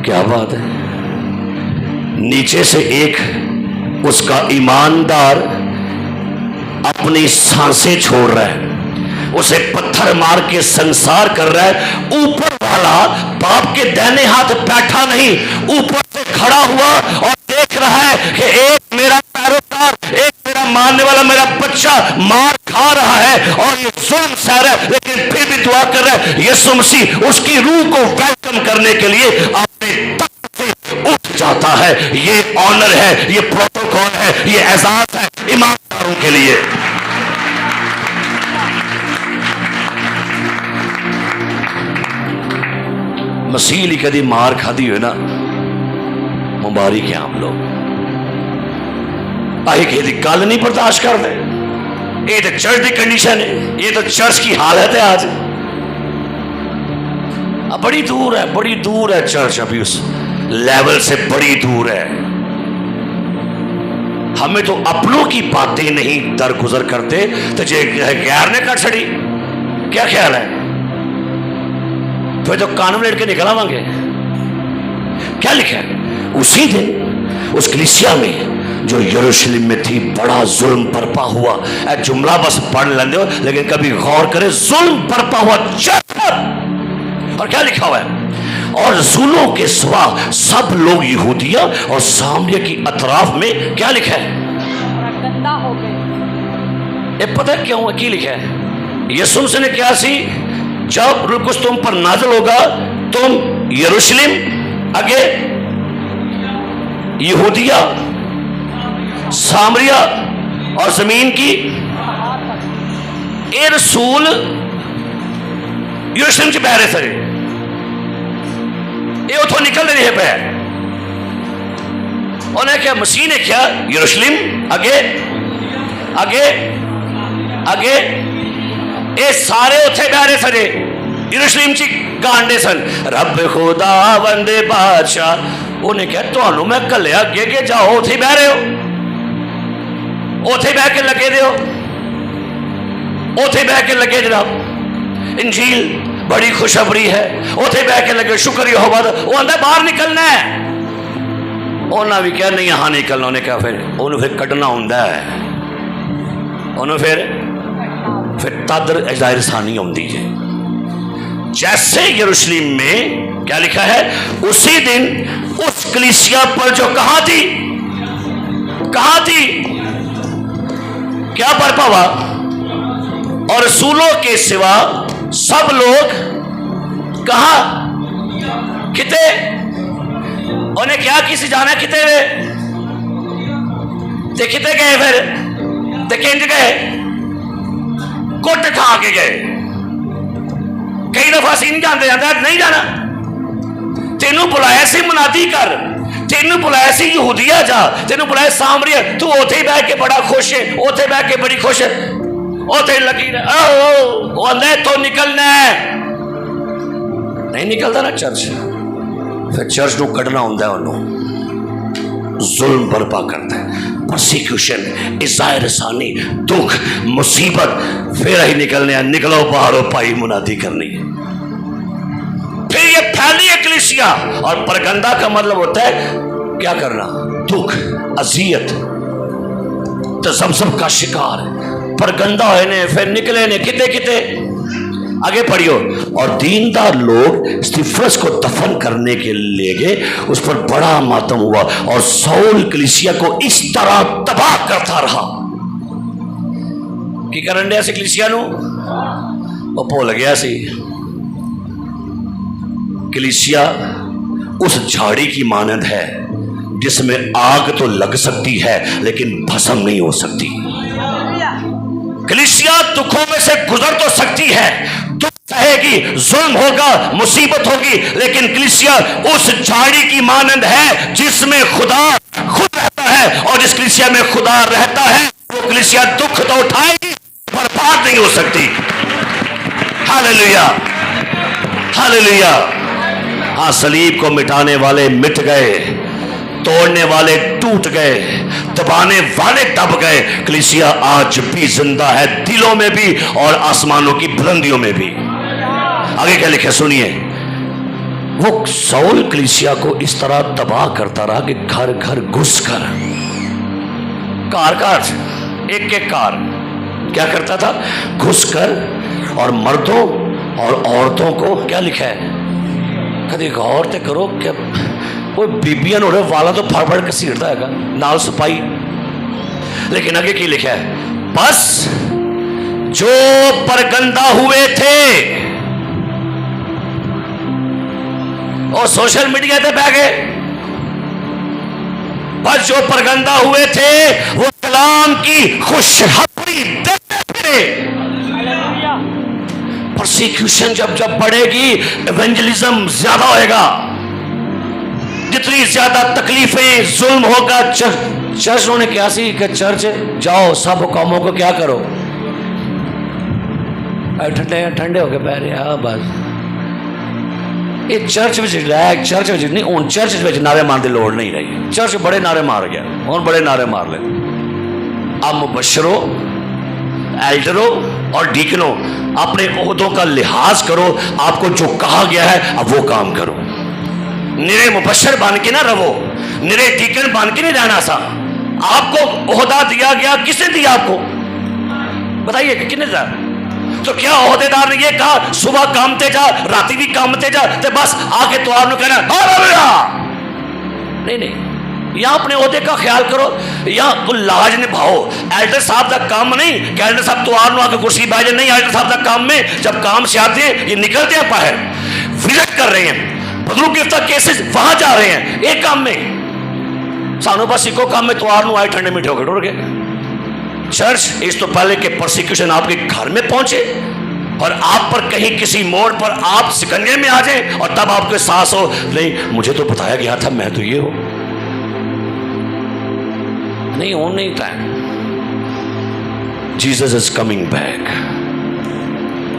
क्या बात है। नीचे से एक उसका ईमानदार अपनी सांसें छोड़ रहा है, उसे पत्थर मार के संसार कर रहा है। ऊपर वाला बाप के दाहिने हाथ बैठा नहीं, ऊपर से खड़ा हुआ और देख रहा है कि एक मेरा पैरोकार, एक मेरा मारने वाला मेरा बच्चा मार खा रहा है और ये जुल्म सह रहा है, लेकिन फिर भी दुआ कर रहा है। यीशु मसीह उसकी रूह को वेलकम करने के लिए अपने तख्त से उठ जाता है। ये ऑनर है, ये प्रोटोकॉल है, ये एजाज है ईमानदारों के लिए। मसीह ली कदी मार खादी हो ना, मुबारक है आप लोग। आए कि गल नहीं बर्दाश्त करते। ये तो चर्च की कंडीशन है, ये तो चर्च की हालत है आज। अब बड़ी दूर है चर्च, अभी उस लेवल से बड़ी दूर है। हमें तो अपनों की बातें नहीं दरगुजर करते तो जे गैर ने कर छड़ी। क्या ख्याल है? फिर तो कान में लड़के निकलावांगे। क्या लिखा है? उसी दिन उस कलीसिया में जो यरूशलेम में थी बड़ा जुल्म बरपा हुआ। जुमला बस पढ़ लेते हो लेकिन कभी गौर करे, जुल्म बरपा हुआ चर्च पर। और क्या लिखा हुआ है? और रसूलों के सिवा सब लोग यहूदिया और सामरिया की अतराफ में, क्या लिखा है? गंदा हो गए। ये पता क्यों है? क्या लिखा है? यीशु मसीह ने क्या सी, जब रूह कुछ तुम पर नाज़िल होगा तुम यरूशलेम, आगे यहूदिया, सामरिया और जमीन की। ये रसूल यरूशलेम से बह रहे थे, ये उठो निकल रहे पे। उन्हें क्या मसीह ने क्या? यरूशलेम, आगे आगे आगे, ये सारे उथे बह रहे थे यरूशलेम ची गांडे सन। रब खुदा वंदे बादशाह। उन्हें क्या तो मैं कल अगे अगे जाओ, उथे बह रहे हो, उथे बह के लगे दो, उथे बह के लगे जनाब। इंजील बड़ी खुशखबरी है, उथे बह के लगे शुक्र यहोवा दा। वो आंदा बाहर निकलना है। उन्हें भी क्या नहीं यहाँ निकलना, उन्हें क्या फिर उन्हें फिर कटना होंदा है, उन्हें फिर तदर इज़ाहिर सानी होंदी है। जैसे यरूशलेम में क्या लिखा है? उसी दिन उस कलीसिया पर जो कहाँ थी क्या बरपा हुआ? और रसूलों के सिवा सब लोग कहा? किते? उन्हें क्या किसी जाना किते वे? ते किते गए फिर? ते किंज गए? कुट खा के गए। कई दफा असीं नहीं जानते, नहीं जाना। तेनू बुलाया सी मुनादी कर, तेनू बुलाया सी यहूदिया जा, तेनू बुलाया सामरिया, तू उथे बह के बड़ा खुश है, उथे बह के बड़ी खुश है, उथे लगी रहे तो निकलना है। नहीं निकलता ना चर्च, फिर चर्च को कटना होंदा है, उन्होंने जुल्म बर्पा करता है। परसिक्यूशन, इज़ाहिर सानी, दुख, मुसीबत, फिर ही निकलने हैं। निकलो बाहर पाई मुनादी करनी है। फिर ये फैली है कलीसिया। और परगंदा का मतलब होता है क्या करना? दुख, अजियत, तज़ब्ज़ुब का शिकार। परगंदा है ने फिर निकले ने किते किते। आगे पढ़ियो। और दीनदार लोग स्तिफनुस को दफन करने के लिए गए, उस पर बड़ा मातम हुआ और साउल कलीसिया को इस तरह तबाह करता रहा कि करन दिया सी कलीसिया नू वो भुल गया सी। कलीसिया उस झाड़ी की मानंद है जिसमें आग तो लग सकती है लेकिन भस्म नहीं हो सकती। कलीसिया दुखों में से गुजर तो सकती है, दुख सहेगी, जुल्म होगा, मुसीबत होगी, लेकिन कलीसिया उस झाड़ी की मानंद है जिसमें खुदा खुद रहता है, और जिस कलीसिया में खुदा रहता है वो कलीसिया दुख तो उठाएगी पर बात नहीं हो सकती। Hallelujah, hallelujah. हाँ, सलीब को मिटाने वाले मिट गए, तोड़ने वाले टूट गए, दबाने वाले दब गए। कलीसिया आज भी जिंदा है, दिलों में भी और आसमानों की बुलंदियों में भी। आगे क्या लिखे सुनिए। वो साउल कलीसिया को इस तरह तबाह करता रहा कि घर घर घुसकर, कार कार, एक एक कार क्या करता था, घुसकर, और मर्दों और औरतों को, क्या लिखा है, कभी गौर ते करो क्या कोई बीबियां हो रहे वाला तो फड़ फड़ घसीटता है नाल सपाई। लेकिन आगे की लिखा है, बस जो परगंदा हुए थे और सोशल मीडिया पे बह गए, बस जो परगंदा हुए थे वो कलाम की खुशखबरी देते फिरे। परसिक्यूशन जब जब बढ़ेगी, इवेंजलिज्म ज्यादा होएगा। जितनी ज्यादा तकलीफें, जुल्म होगा, चर्च ने क्या सी कि चर्च जाओ, सब कामों को क्या करो, ठंडे ठंडे होके पै रहे। हाँ बस ये चर्च में रिलैक्स, चर्च में नहीं, हूँ चर्च में नारे मारने की लोड़ नहीं रही। चर्च बड़े नारे मार गया, और बड़े नारे मार ले। अब मुबशरों, एल्डरों और डीकनों, अपने ओहदों का लिहाज करो। आपको जो कहा गया है अब वो काम करो। निरे मुबशर बन के ना रहो, निरे डीकन बन के नहीं रहना सा। आपको ओहदा दिया गया, किसने दिया आपको बताइए, किसने दिया? तो क्या ओहदेदार ने ये कहा सुबह कामते जा, राती भी कामते जा, तो बस आके तो आपने कहना नहीं नहीं, या अपने ओहदे का ख्याल करो, या कोई लाज निभाओ। एल्डर साहब का काम नहीं कि एल्डर साहब तो आके कुर्सी बाजे, नहीं। एल्डर साहब का काम में जब काम से आते हैं, ये निकलते हैं बाहर, विजिट कर रहे हैं, बदलू गिरफ्तार केसेस वहां जा रहे हैं, एक काम में। सानू बस इको काम में त्योहार आए ठंडे मीठे होकर टुट गए। चर्च इस तो पहले कि प्रोसिक्यूशन आपके घर में पहुंचे और आप पर कहीं किसी मोड़ पर आप सिकंजे में आ जाए, और तब आपको एहसास हो, नहीं मुझे तो बताया गया था मैं तो ये हूं, नहीं हो नहीं था। Jesus is coming back.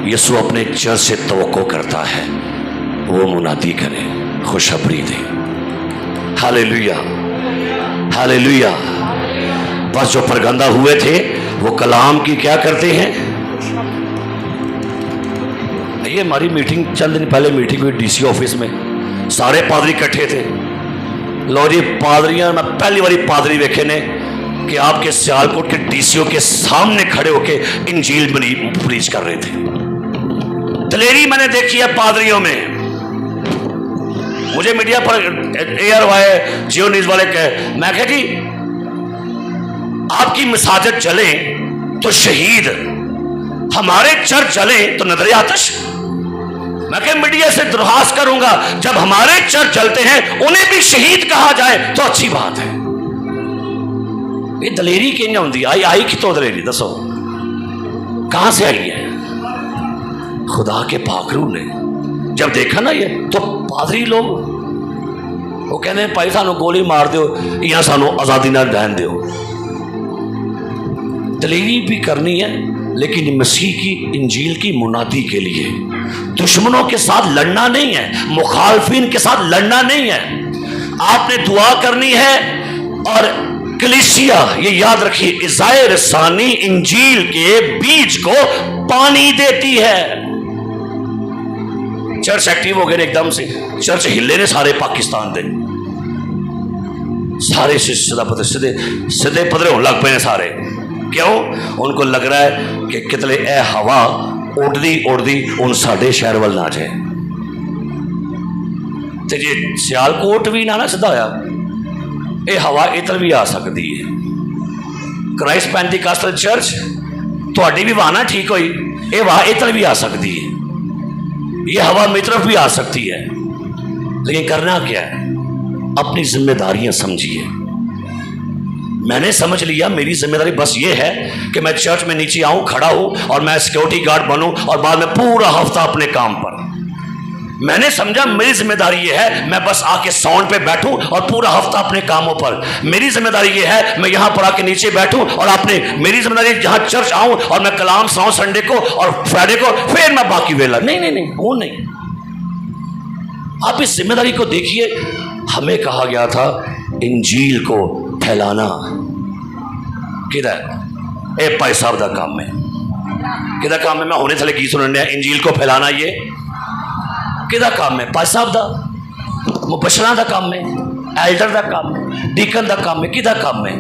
यीशु अपने चर्च से तवक्को करता है, वो मुनादी करे, खुशखबरी दे। Hallelujah, hallelujah. बस जो परगंदा हुए थे वो कलाम की क्या करते हैं। ये हमारी मीटिंग चंद दिन पहले मीटिंग हुई डीसी ऑफिस में, सारे पादरी इकट्ठे थे। लो जी पादरियां, मैं पहली बारी पादरी वेखे ने कि आपके सियालकोट के डीसीओ के सामने खड़े होकर इंजील प्रीच कर रहे थे। दलेरी मैंने देखी है पादरियों में। मुझे मीडिया पर ARY जियो न्यूज वाले कहे, मैं कहा जी आपकी मसाजिद जले तो शहीद, हमारे चर्च जले तो नजर आतिश। मैं कहा मीडिया से दरखास्त करूंगा, जब हमारे चर्च जलते हैं उन्हें भी शहीद कहा जाए तो अच्छी बात है। ये दलेरी किंज होंगी, आई कितों दलेरी दसो, कहां से आई है? खुदा के पाखरू ने जब देखा ना ये, तो पादरी लोग वो कहने भाई सानू गोली मार दो या सानू आजादी ना रहन दो। दलेरी भी करनी है, लेकिन मसीह की इंजील की मुनादी के लिए। दुश्मनों के साथ लड़ना नहीं है, मुखालफिन के साथ लड़ना नहीं है। आपने दुआ करनी है। और कलीसिया, ये याद रखिए, इज़ाए रसानी इंजील के बीज को पानी देती है। चर्च एक्टिव हो गए एकदम से, चर्च हिले ने सारे पाकिस्तान दे, सारे सीधे पदरे होने लग पे सारे। क्यों? उनको लग रहा है कि कितने ए हवा उड़दी उड़दी उन साडे शहर वाल ना जाए। तो जे सियालकोट भी ना सीधा होया, ये हवा इधर भी आ सकती है। क्राइस्ट पेंटिकॉस्टल चर्च थोड़ी भी वाह ना ठीक हुई, ये वाह इधर भी आ सकती है, ये हवा मेरी तरफ भी आ सकती है। लेकिन करना क्या है? अपनी जिम्मेदारियां समझिए। मैंने समझ लिया मेरी जिम्मेदारी बस ये है कि मैं चर्च में नीचे आऊं, खड़ा हूं और मैं सिक्योरिटी गार्ड बनूं और बाद में पूरा हफ्ता अपने काम पर। मैंने समझा मेरी जिम्मेदारी ये है मैं बस आके साउंड पे बैठूं और पूरा हफ्ता अपने कामों पर। मेरी जिम्मेदारी ये है मैं यहां पर आके नीचे बैठूं और अपने, मेरी जिम्मेदारी जहां चर्च आऊं और मैं कलाम सुनाऊं संडे को और फ्राइडे को, फिर मैं बाकी वेला। नहीं नहीं नहीं, वो नहीं। आप इस जिम्मेदारी को देखिए। हमें कहा गया था इंजील को फैलाना। किधर ए भाई साहब का काम है, किधर काम है? मैं होने थले की सुनने इंजील को फैलाना, ये किदा काम है? भाई साहब दा, मुबशरा दा काम है, एल्डर दा काम है, डीकन दा काम है, किदा काम है?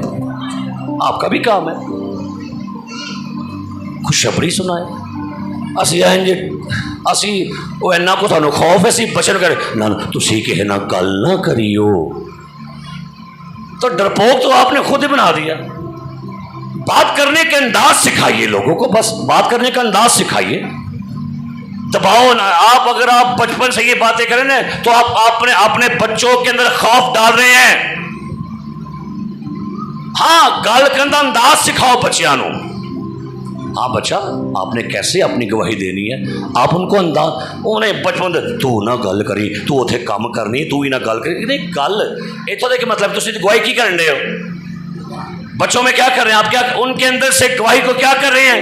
आपका भी काम है। खुशखबरी सुनाए असी वो इन्ना को थानू खौफ है, बचन कर ना तुसी किसी ना गल ना करियो। तो डरपोक तो आपने खुद ही बना दिया। बात करने के अंदाज सिखाइए लोगों को, बस बात करने का अंदाज सिखाइए, दबाओ ना। आप अगर आप बचपन से ये बातें करें ना तो आप अपने बच्चों के अंदर खौफ डाल रहे हैं। हाँ, गल करने का अंदाज सिखाओ बच्चियां को। हाँ बच्चा, आपने कैसे अपनी गवाही देनी है, आप उनको अंदाज, उन्हें बचपन तू ना गल करी, तू उथे काम करनी, तू ही ना गल करी। नहीं, गल इतों के मतलब तुम गवाही की कर रहे हो? बच्चों में क्या कर रहे हैं आप? क्या उनके अंदर से गवाही को क्या कर रहे हैं?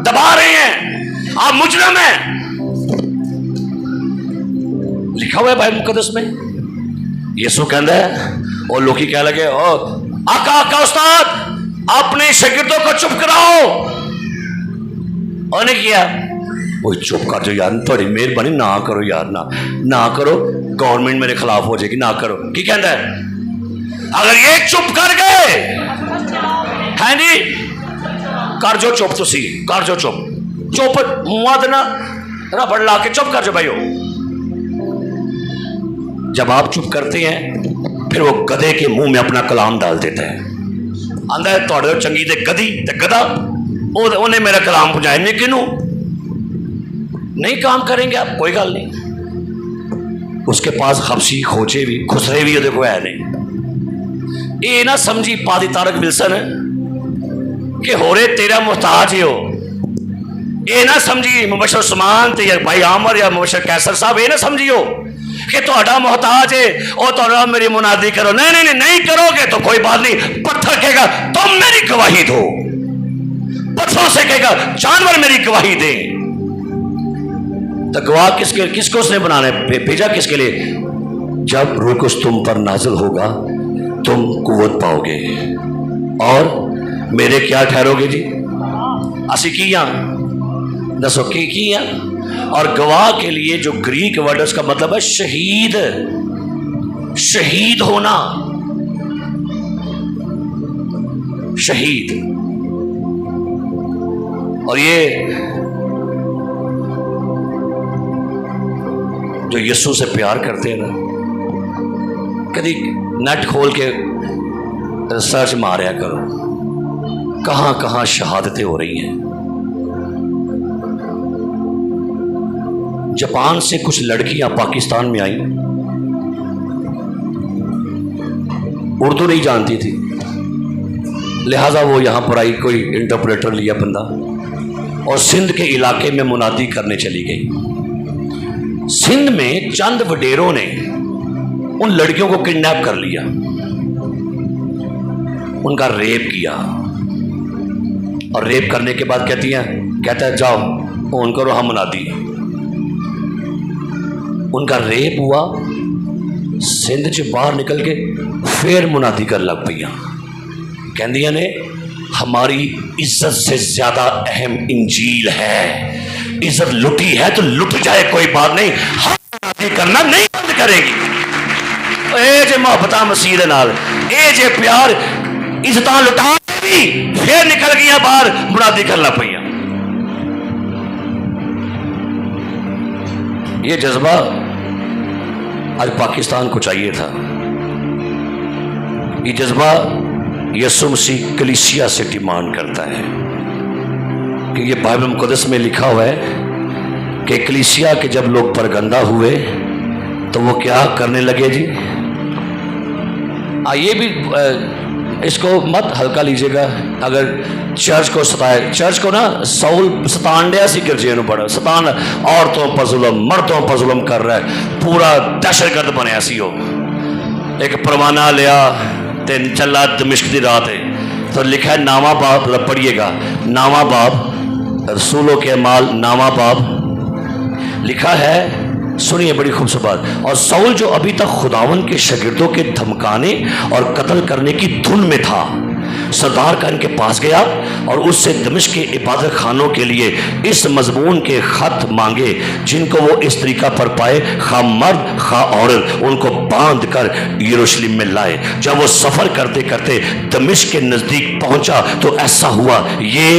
दबा रहे हैं। आप मुजरिम हैं। लिखा हुआ है बाइबल मुकद्दस में। यीशु कहता है और लोग क्या लगे, ओ आका आका उस्ताद अपने शागिर्दों को चुप कराओ। उन्हें किया, वो चुप कर जो यार, थोड़ी मेहरबानी ना करो यार, ना करो, गवर्नमेंट मेरे खिलाफ हो जाएगी, ना करो। की कहता है अगर ये चुप कर गए हैं जी, कर जो चुप, तुसी कर जो चुप, चुप मुआ देना रबड़ ला के चुप कर जो भाइयों। जब आप चुप करते हैं फिर वो गधे के मुंह में अपना कलाम डाल देता है। आंदा है थोड़े चंगी ते गधी ते गधा, उन्हें मेरा कलाम पहुंचाए नहीं, किनू नहीं काम करेंगे आप, कोई गल नहीं। उसके पास हबशी खोचे भी खुसरे भी देखो है नहीं। ये ना समझी पादी तारक विल्सन कि होरे तेरा मुहताज ही हो। ये ना समझी मुबशर उस्मान ते या भाई आमर या मुबशर कैसर साहब, ये ना समझियो कि थोड़ा मोहताज है और थोड़ा मेरी मुनादी करो। नहीं नहीं नहीं, नहीं करोगे तो कोई बात नहीं, पत्थर कहेगा तुम मेरी गवाही दो, पत्थरों से कहेगा जानवर मेरी गवाही दे। तो गवाह किसको उसने बनाना है, भेजा किसके लिए? जब रूह कुछ तुम पर नाजिल होगा तुम कुव्वत पाओगे और मेरे क्या ठहरोगे जी। असी किया दसो की किया। और गवाह के लिए जो ग्रीक वर्ड उसका मतलब है शहीद, शहीद होना, शहीद। और ये जो यीशु से प्यार करते हैं ना, कभी नेट खोल के सर्च मारया करो, कहां कहां शहादतें हो रही हैं। जापान से कुछ लड़कियां पाकिस्तान में आई, उर्दू नहीं जानती थी, लिहाजा वो यहां पर आई, कोई इंटरप्रेटर लिया बंदा और सिंध के इलाके में मुनादी करने चली गई। सिंध में चंद वडेरों ने उन लड़कियों को किडनैप कर लिया, उनका रेप किया और रेप करने के बाद कहता है जाओ फोन करो हम मुनादी। उनका रेप हुआ, सिंध च बाहर निकल के फिर मुनादी कर लग पईया, कहंदियां ने हमारी इज्जत से ज्यादा अहम इंजील है। इज्जत लुटी है तो लुट जाए कोई बात नहीं, हम मुनादी करना नहीं बंद करेगी। ए जे मोहब्बत मसीह दे नाल, ए जे प्यार, इज्जत लुटा भी फिर निकल गई बाहर मुनादी कर लग पईया। ये जज्बा आज पाकिस्तान को चाहिए था। ये जज्बा यीशु मसीह कलीसिया से डिमांड करता है कि ये बाइबल मुकद्दस में लिखा हुआ है कि कलीसिया के जब लोग परगंदा हुए तो वो क्या करने लगे जी। ये भी इसको मत हल्का लीजिएगा। अगर चर्च को सताए, चर्च को ना साउल सतान दिया सी गिरजे बड़ा सतान, औरतों पर जुल्म, मर्दों पर जुल्म कर रहा है, पूरा दहशतगर्द बनया सी हो। एक परवाना लिया ते चला दमिश्क की रात है, तो लिखा है नामा बाब, पढ़िएगा नामा बाब, रसूलों के माल नामा बाब लिखा है। सुनिए बड़ी खूबसूरत बात। और साउल जो अभी तक खुदावन के शागिर्दों के धमकाने और कत्ल करने की धुन में था, सरदार का इनके पास गया और उससे दमिश्क के इबादत खानों के लिए इस मजमून के खत मांगे, जिनको वो इस तरीका पर पाए, खा मर्द खा औरत, उनको बांध कर यरूशलेम में लाए। जब वो सफर करते करते दमिश्क के नजदीक पहुंचा तो ऐसा हुआ, ये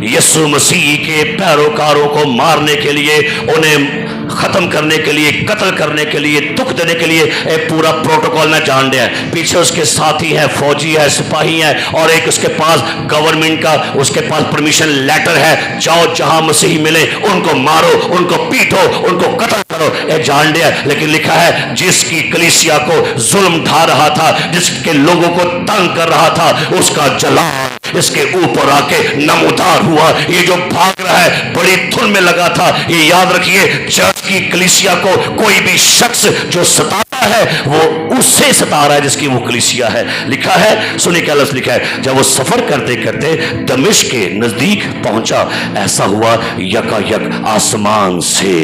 यीशु मसीह के पैरोकारों को मारने के लिए, उन्हें खत्म करने के लिए, कत्ल करने के लिए, दुख देने के लिए एक पूरा प्रोटोकॉल न जान दिया। पीछे उसके साथी है, फौजी है, सिपाही है, और एक उसके पास गवर्नमेंट का उसके पास परमिशन लेटर है, जाओ जहां मसीही मिले उनको मारो, उनको पीटो, उनको कत्ल करो, ये जान दिया। लेकिन लिखा है जिसकी कलीसिया को जुल्म ढा रहा था, जिसके लोगों को तंग कर रहा था, उसका जलाल इसके ऊपर आके नमूदार हुआ। ये जो भाग रहा है बड़ी धुन में लगा था। ये याद रखिए, चर्च की कलीसिया को कोई भी शख्स जो सताता है वो उससे सता रहा है जिसकी वो कलीसिया है। लिखा है, सुनिए क्या लफ्ज़ लिखा है, जब वो सफर करते करते दमिश्क के नजदीक पहुंचा, ऐसा हुआ यकायक आसमान से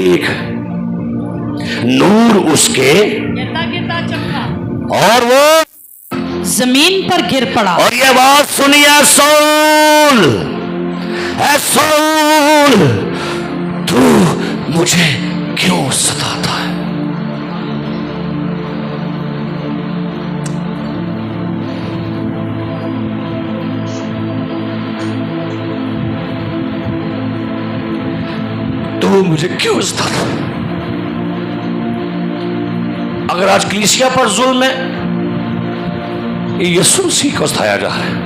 एक नूर उसके और वो जमीन पर गिर पड़ा। और ये बात सुनिए, साउल है, साउल तू मुझे क्यों सताता है? तू मुझे क्यों सताता है? अगर आज कलीसिया पर जुल्म है, यीशु मसीह को सताया जा रहा है।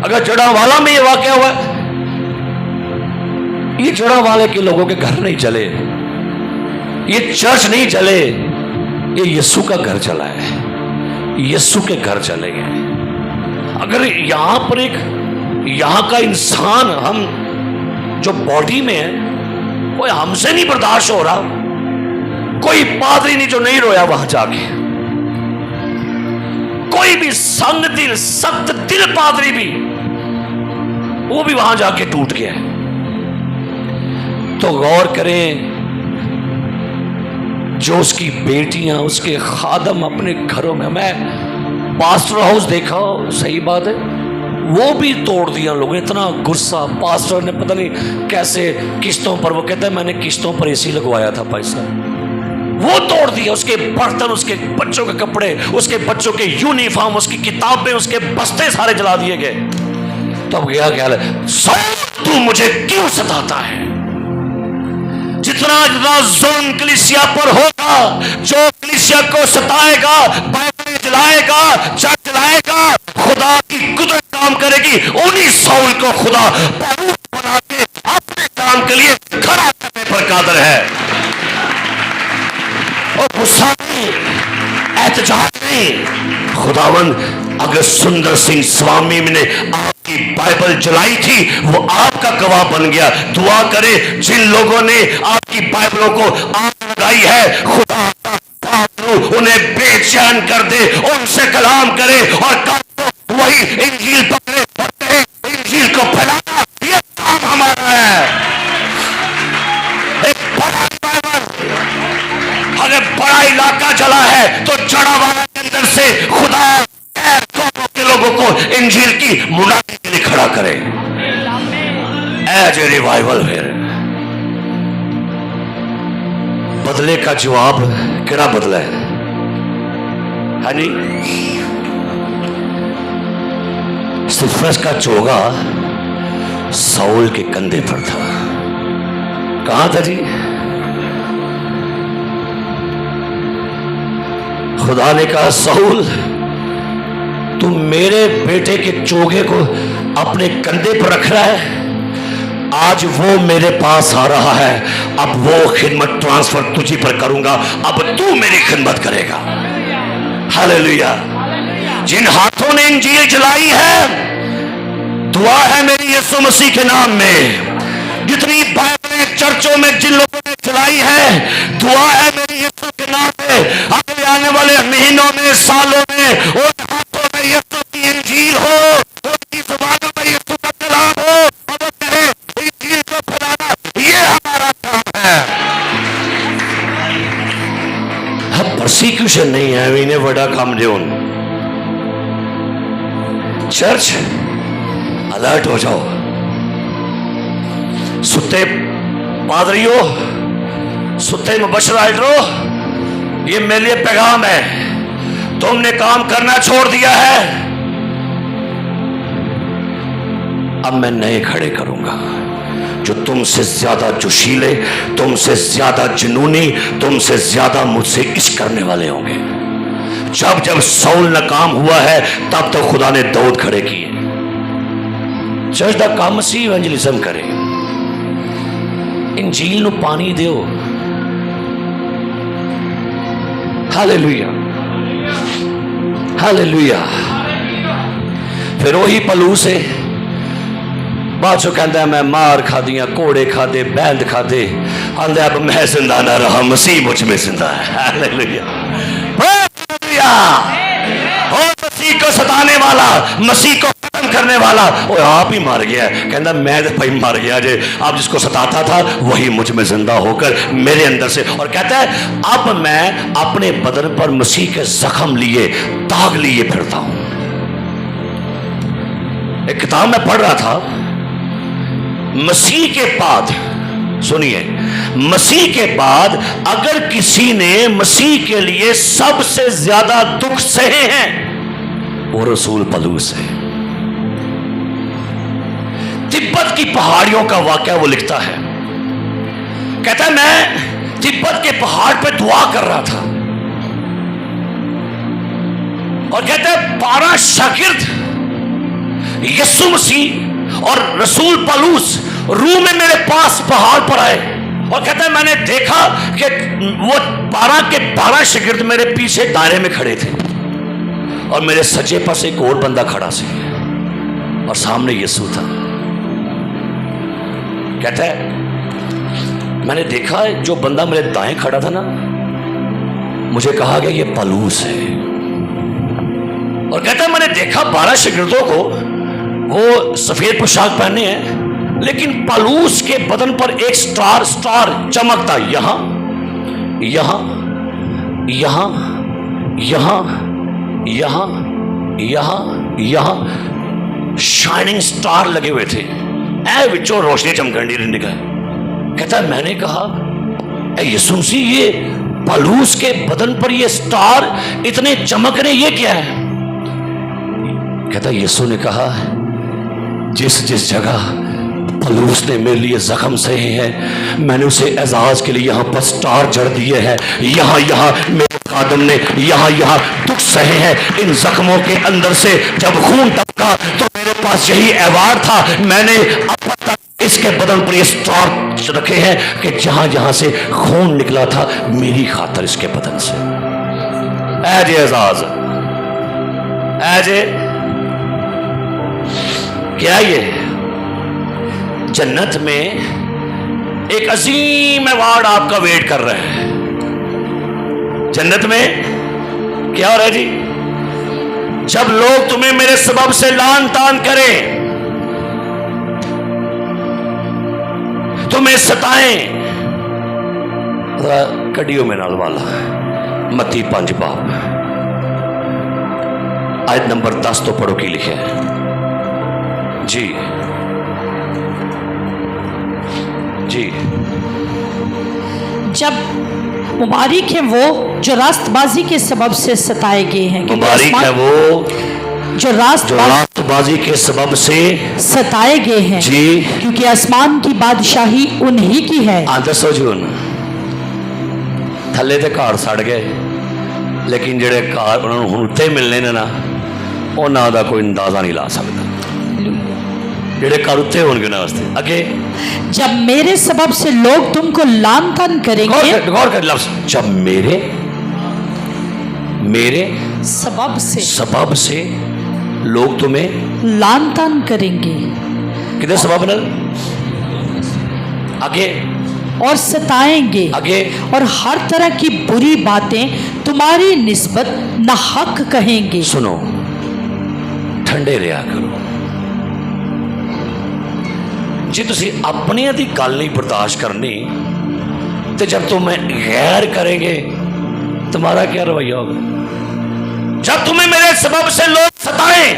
अगर जड़ावाला में यह वाकया हुआ, ये जड़ावाले के लोगों के घर नहीं चले, ये चर्च नहीं चले, ये यीशु का घर चला है, यीशु के घर चले गए। अगर यहां पर एक यहां का इंसान, हम जो बॉडी में है, कोई हमसे नहीं बर्दाश्त हो रहा, कोई पादरी नहीं जो नहीं रोया वहां जाके, कोई भी संग दिल सख्त दिल पादरी भी, वो भी वहां जाके टूट गया है। तो गौर करें, जो उसकी बेटियां, उसके खादम अपने घरों में, मैं पास्टर हाउस देखा, सही बात है, वो भी तोड़ दिया लोगों ने। इतना गुस्सा, पास्टर ने पता नहीं कैसे किस्तों पर, वो कहता है मैंने किस्तों पर एसी लगवाया था पैसा, वो तोड़ दिया। उसके बर्तन, उसके बच्चों के कपड़े, उसके बच्चों के यूनिफॉर्म, उसकी किताबें, उसके बस्ते सारे जला दिए गए। तो अब गया क्या है, साउल तू मुझे क्यों सताता है? जितना जितना जुल्म कलीसिया पर होगा, जो कलीसिया को सताएगा, बाइबलें जलाएगा, चर्च जलाएगा, खुदा की कुदरत काम करेगी। उन्हीं साउल को खुदा पौलुस बना के अपने काम के लिए खड़ा करने पर कादर है। और गुस्सा नहीं, एहतजाज नहीं। खुदावन अगर सुंदर सिंह स्वामी ने आपकी बाइबल जलाई थी, वो आपका गवाह बन गया। दुआ करे जिन लोगों ने आपकी बाइबलों को आग लगाई है, खुदा उन्हें बेचैन कर दे, उनसे कलाम करे और वही इंजील पकड़े और कहे इंजील को फैलाना, ये काम हमारा है। एक बड़ा अगर बड़ा इलाका जला है तो जड़ावाला के अंदर से खुदा के लोगों को इंजील की मुनादी के लिए खड़ा करे एज ए रिवाइवल। फिर बदले का जवाब क्या बदला है नहीं? सिफरस का चोगा साउल के कंधे पर था। कहां था जी? खुदा ने कहा साउल तू मेरे बेटे के चोगे को अपने कंधे पर रख रहा है, आज वो मेरे पास आ रहा है, अब वो खिदमत ट्रांसफर तुझी पर करूंगा, अब तू मेरी खिदमत करेगा। हालेलुया। जिन हाथों ने इंजील जलाई है, दुआ है मेरी यीशु मसीह के नाम में। जितनी बाइबलें चर्चों में जिन लोगों ने चलाई है, दुआ है मेरी यीशु के नाम में, आगे आने वाले महीनों में, सालों में, उन हाथों में यीशु की इंजील हो, उनकी जुबानों में यीशु का कलाम हो, और वो कहे इंजील को फैलाना ये हमारा काम है। अब परसिक्यूशन नहीं है, इन्हें बड़ा काम दे। चर्च अलर्ट हो जाओ। सुते पादरियों, सुते मुबशराइटरों, ये मेरे लिए पैगाम है। तुमने काम करना छोड़ दिया है, अब मैं नए खड़े करूंगा जो तुमसे ज्यादा जोशीले, तुमसे ज्यादा जुनूनी, तुमसे ज्यादा मुझसे इश्क करने वाले होंगे। जब जब सौल नाकाम हुआ है, तब तो खुदा ने दाऊद खड़े किए। चर्च दा काम सी इवेंजलिज्म करे, इंजील नू पानी दियो। Hallelujah, hallelujah. फिर वही पलूस है बाद चो कहता मैं मार खादियां, कोड़े खादे, बैंद खादे, आंदा अब मैं जिंदा ना रहा, मसीह मुझ में जिंदा है। Hallelujah, hallelujah. और मसीह को सताने वाला, मसीह को खत्म करने वाला, वो आप ही मार गया। कहता मैं तो भाई मार गया जे, आप जिसको सताता था वही मुझ में जिंदा होकर मेरे अंदर से। और कहता है अब मैं अपने बदन पर मसीह के जख्म लिए, दाग लिए फिरता हूं। एक किताब में पढ़ रहा था, मसीह के बाद, सुनिए, मसीह के बाद अगर किसी ने मसीह के लिए सबसे ज्यादा दुख सहे हैं, वो रसूल पलूस है। तिब्बत की पहाड़ियों का वाकया वो लिखता है। कहता है मैं तिब्बत के पहाड़ पे दुआ कर रहा था, और कहता है 12 शागिर्द यीशु मसीह और रसूल पलूस रूम में मेरे पास पहाड़ पर आए, और कहता है मैंने देखा कि वो 12 के 12 शागिर्द मेरे पीछे दायरे में खड़े थे, और मेरे सज्जे पास एक और बंदा खड़ा सी, और सामने यीशु था। कहता है मैंने देखा जो बंदा मेरे दाएं खड़ा था ना, मुझे कहा गया ये पलूस है। और कहता है मैंने देखा 12 शागिर्दों को, वो सफेद पोशाक पहने हैं, लेकिन पलूस के बदन पर एक स्टार चमकता, यहां यहां यहां यहां यहां यहां यहां शाइनिंग स्टार लगे हुए थे, ऐ विचों रोशनी चमकंडी रहने का। कहता है मैंने कहा ऐ यीशु मसीह, ये पलूस के बदन पर ये स्टार इतने चमक रहे, ये क्या है? कहता है यीशु ने कहा जिस जिस जगह पलूस ने मेरे लिए जख्म सहे हैं, मैंने उसे एजाज के लिए यहाँ पर स्टार जड़ दिए हैं। यहाँ यहाँ मेरे खादम ने यहाँ दुख सहे हैं। इन जख्मों के अंदर से जब खून टपका तो मेरे पास यही एवार्ड था, मैंने अब तक इसके बदन पर ये स्टार रखे हैं कि जहां जहां से खून निकला था मेरी खातर इसके बदन से। ऐजे एजाज, ऐजे क्या ये जन्नत में एक अजीम अवार्ड आपका वेट कर रहा है। जन्नत में क्या हो रहा है जी? जब लोग तुम्हें मेरे सबब से लान तान करें, तुम्हें सताएं, कड़ियों में नाल वाला मत्ती 5 बाब आयत नंबर 10 तो पढ़ो की लिखे है जी जी। जब मुबारक है वो जो रास्तबाजी के सबब से सताए गए हैं, मुबारक है वो जो रास्तबाजी के सबब से सताए गए हैं जी, क्योंकि आसमान की बादशाही उन्हीं की है। दसो जी थले तो घर सड़ गए, लेकिन जेडे घर उन्होंने हुण उत्ते मिलने ने ना, उन्हों का कोई अंदाजा नहीं ला सकता। जेडे घर उत्ते होंगे ना वास्ते अगे, जब मेरे सबब से लोग तुमको लान तान करेंगे। गौर कर लफ्ज, जब मेरे सबब से लोग तुम्हें लान तान करेंगे किधर सबब न आगे और सताएंगे आगे और हर तरह की बुरी बातें तुम्हारी निस्बत नाहक कहेंगे। सुनो, ठंडे रहा करो जी। तुसी अपनी दी गल नहीं बर्दाश्त करनी तो जब तुम्हें गैर करेंगे तुम्हारा क्या रवैया होगा? जब तुम्हें मेरे सबब से लोग सताएं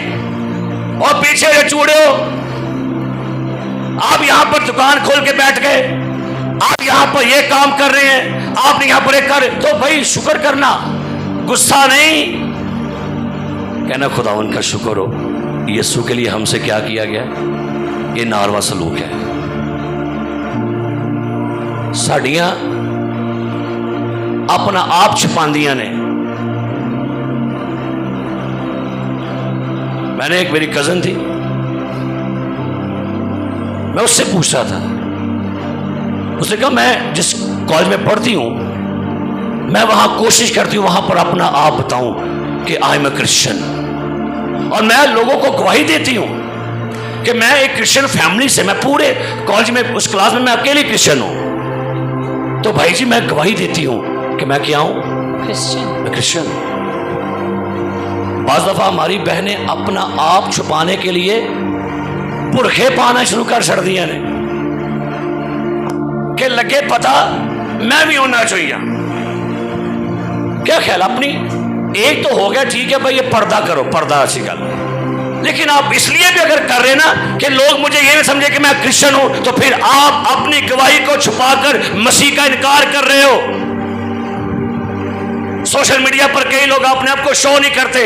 और पीछे से चूड़े हो, आप यहां पर दुकान खोल के बैठ गए, आप यहां पर ये काम कर रहे हैं, आपने यहां पर एक कर, तो भाई शुक्र करना, गुस्सा नहीं कहना खुदावन का शुक्र हो यीशु के लिए हमसे क्या किया गया। ये नारवा सलूक है। साड़ियां अपना आप छुपांदियां ने। मैंने एक मेरी कजन थी, मैं उससे पूछ रहा था, उसने कहा मैं जिस कॉलेज में पढ़ती हूं मैं वहां कोशिश करती हूं वहां पर अपना आप बताऊं कि आई एम ए क्रिश्चियन, और मैं लोगों को गवाही देती हूं कि मैं एक क्रिश्चियन फैमिली से, मैं पूरे कॉलेज में उस क्लास में मैं अकेली क्रिश्चियन हूं। तो भाई जी मैं गवाही देती हूं कि मैं क्या हूं, क्रिश्चियन। बाज़ दफा हमारी बहनें अपना आप छुपाने के लिए पुरखे पाना शुरू कर छड़ दिया ने कि लगे पता मैं भी होना चाहिए। क्या ख्याल? अपनी एक तो हो गया ठीक है भाई, ये पर्दा करो, पर्दा अच्छी गल, लेकिन आप इसलिए भी अगर कर रहे ना कि लोग मुझे ये नहीं समझे कि मैं क्रिश्चियन हूं, तो फिर आप अपनी गवाही को छुपाकर मसीह का इनकार कर रहे हो। सोशल मीडिया पर कई लोग अपने आप को शो नहीं करते,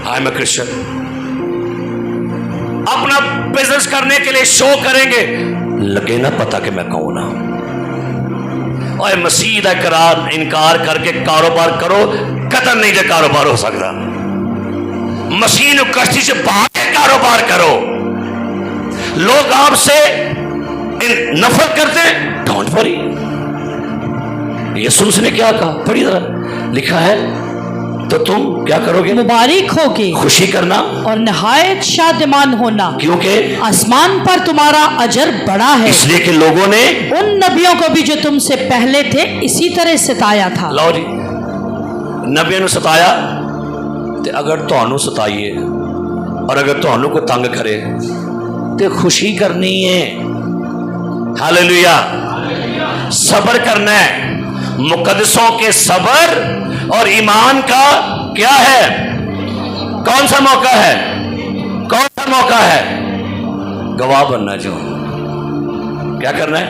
आई एम ए क्रिश्चियन। अपना बिजनेस करने के लिए शो करेंगे, लगे ना पता कि मैं कौन हूं। और मसीह का करार इनकार करके कारोबार करो, कतन नहीं जो कारोबार हो सकता। मसीह ने कश्ती से बाहर के कारोबार करो। लोग आपसे नफरत करते हैं, डोंट वरी। यीशु ने क्या कहा? बड़ी तरह लिखा है, तो तुम क्या करोगे? मुबारक होगे, खुशी करना और नहायत शादिमान होना, क्योंकि आसमान पर तुम्हारा अजर बड़ा है, इसलिए कि लोगों ने उन नबियों को भी जो तुमसे पहले थे इसी तरह सताया था। लो जी, नबियों ने सताया, तो अगर तुहानू सताइए और अगर तुहानू को तंग करे तो खुशी करनी है। हालेलुया। सब्र करना है। मुकद्दसों के सब्र और ईमान का क्या है? कौन सा मौका है? कौन सा मौका है? गवाह बनना। जो क्या करना है?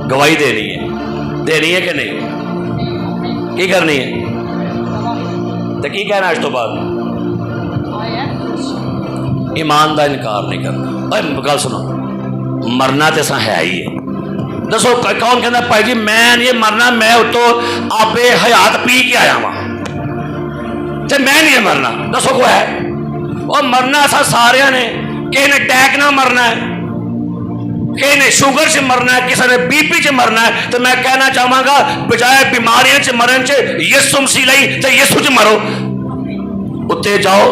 गवाही देनी है कि नहीं? की करनी है? तो की कहना आज तो बाद ईमान का इनकार नहीं करना। गल सुनो, मरना तो असा है ही है। दसो कौन कहना भाई जी मैं ये मरना, मैं उतो आपे हयात पी के आया वहां, मैं नहीं मरना। दसो को है? और मरना असा सारे ने, किसी ने अटैक ना मरना है, किसी ने शुगर से मरना है, किसी ने बीपी से मरना है। तो मैं कहना चाहवागा बजाय बीमारियों से मरन से यीशु मसीह लई तो यीशु च मरो। उत्ते जाओ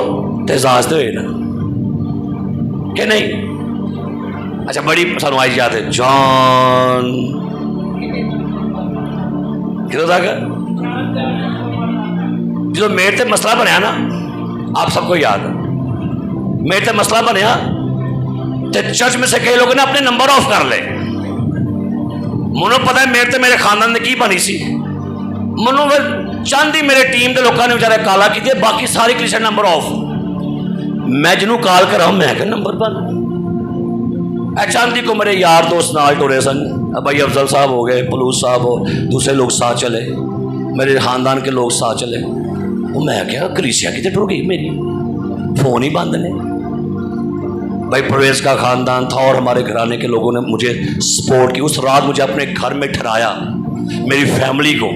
तो एहसास तो होए ना कि नहीं? अच्छा, बड़ी सानू आई याद है, जॉन कितों तक जो मेरे ते मसला बनया ना, आप सबको याद है, मेरे ते मसला बनया तो चर्च में से कई लोगों ने अपने नंबर ऑफ कर ले। मनो पता है मेरे ते मेरे खानदान ने की बनी सी, मनो फिर चाहती मेरे टीम के लोगों ने बेचारे काला की, बाकी सारे क्रिश्चियन नंबर ऑफ। मैं जिन्हों कॉल करा मैं क्या नंबर बन चांदी को मेरे यार दोस्त नाल टुरे सन, भाई अफजल साहब हो गए, पलूस साहब हो, दूसरे लोग साथ चले, मेरे खानदान के लोग साथ चले। वो मैं क्या कलीसिया कितने टुर गई मेरी, फोन ही बंद ने। भाई परवेज का खानदान था और हमारे घराने के लोगों ने मुझे सपोर्ट की। उस रात मुझे अपने घर में ठहराया, मेरी फैमिली को।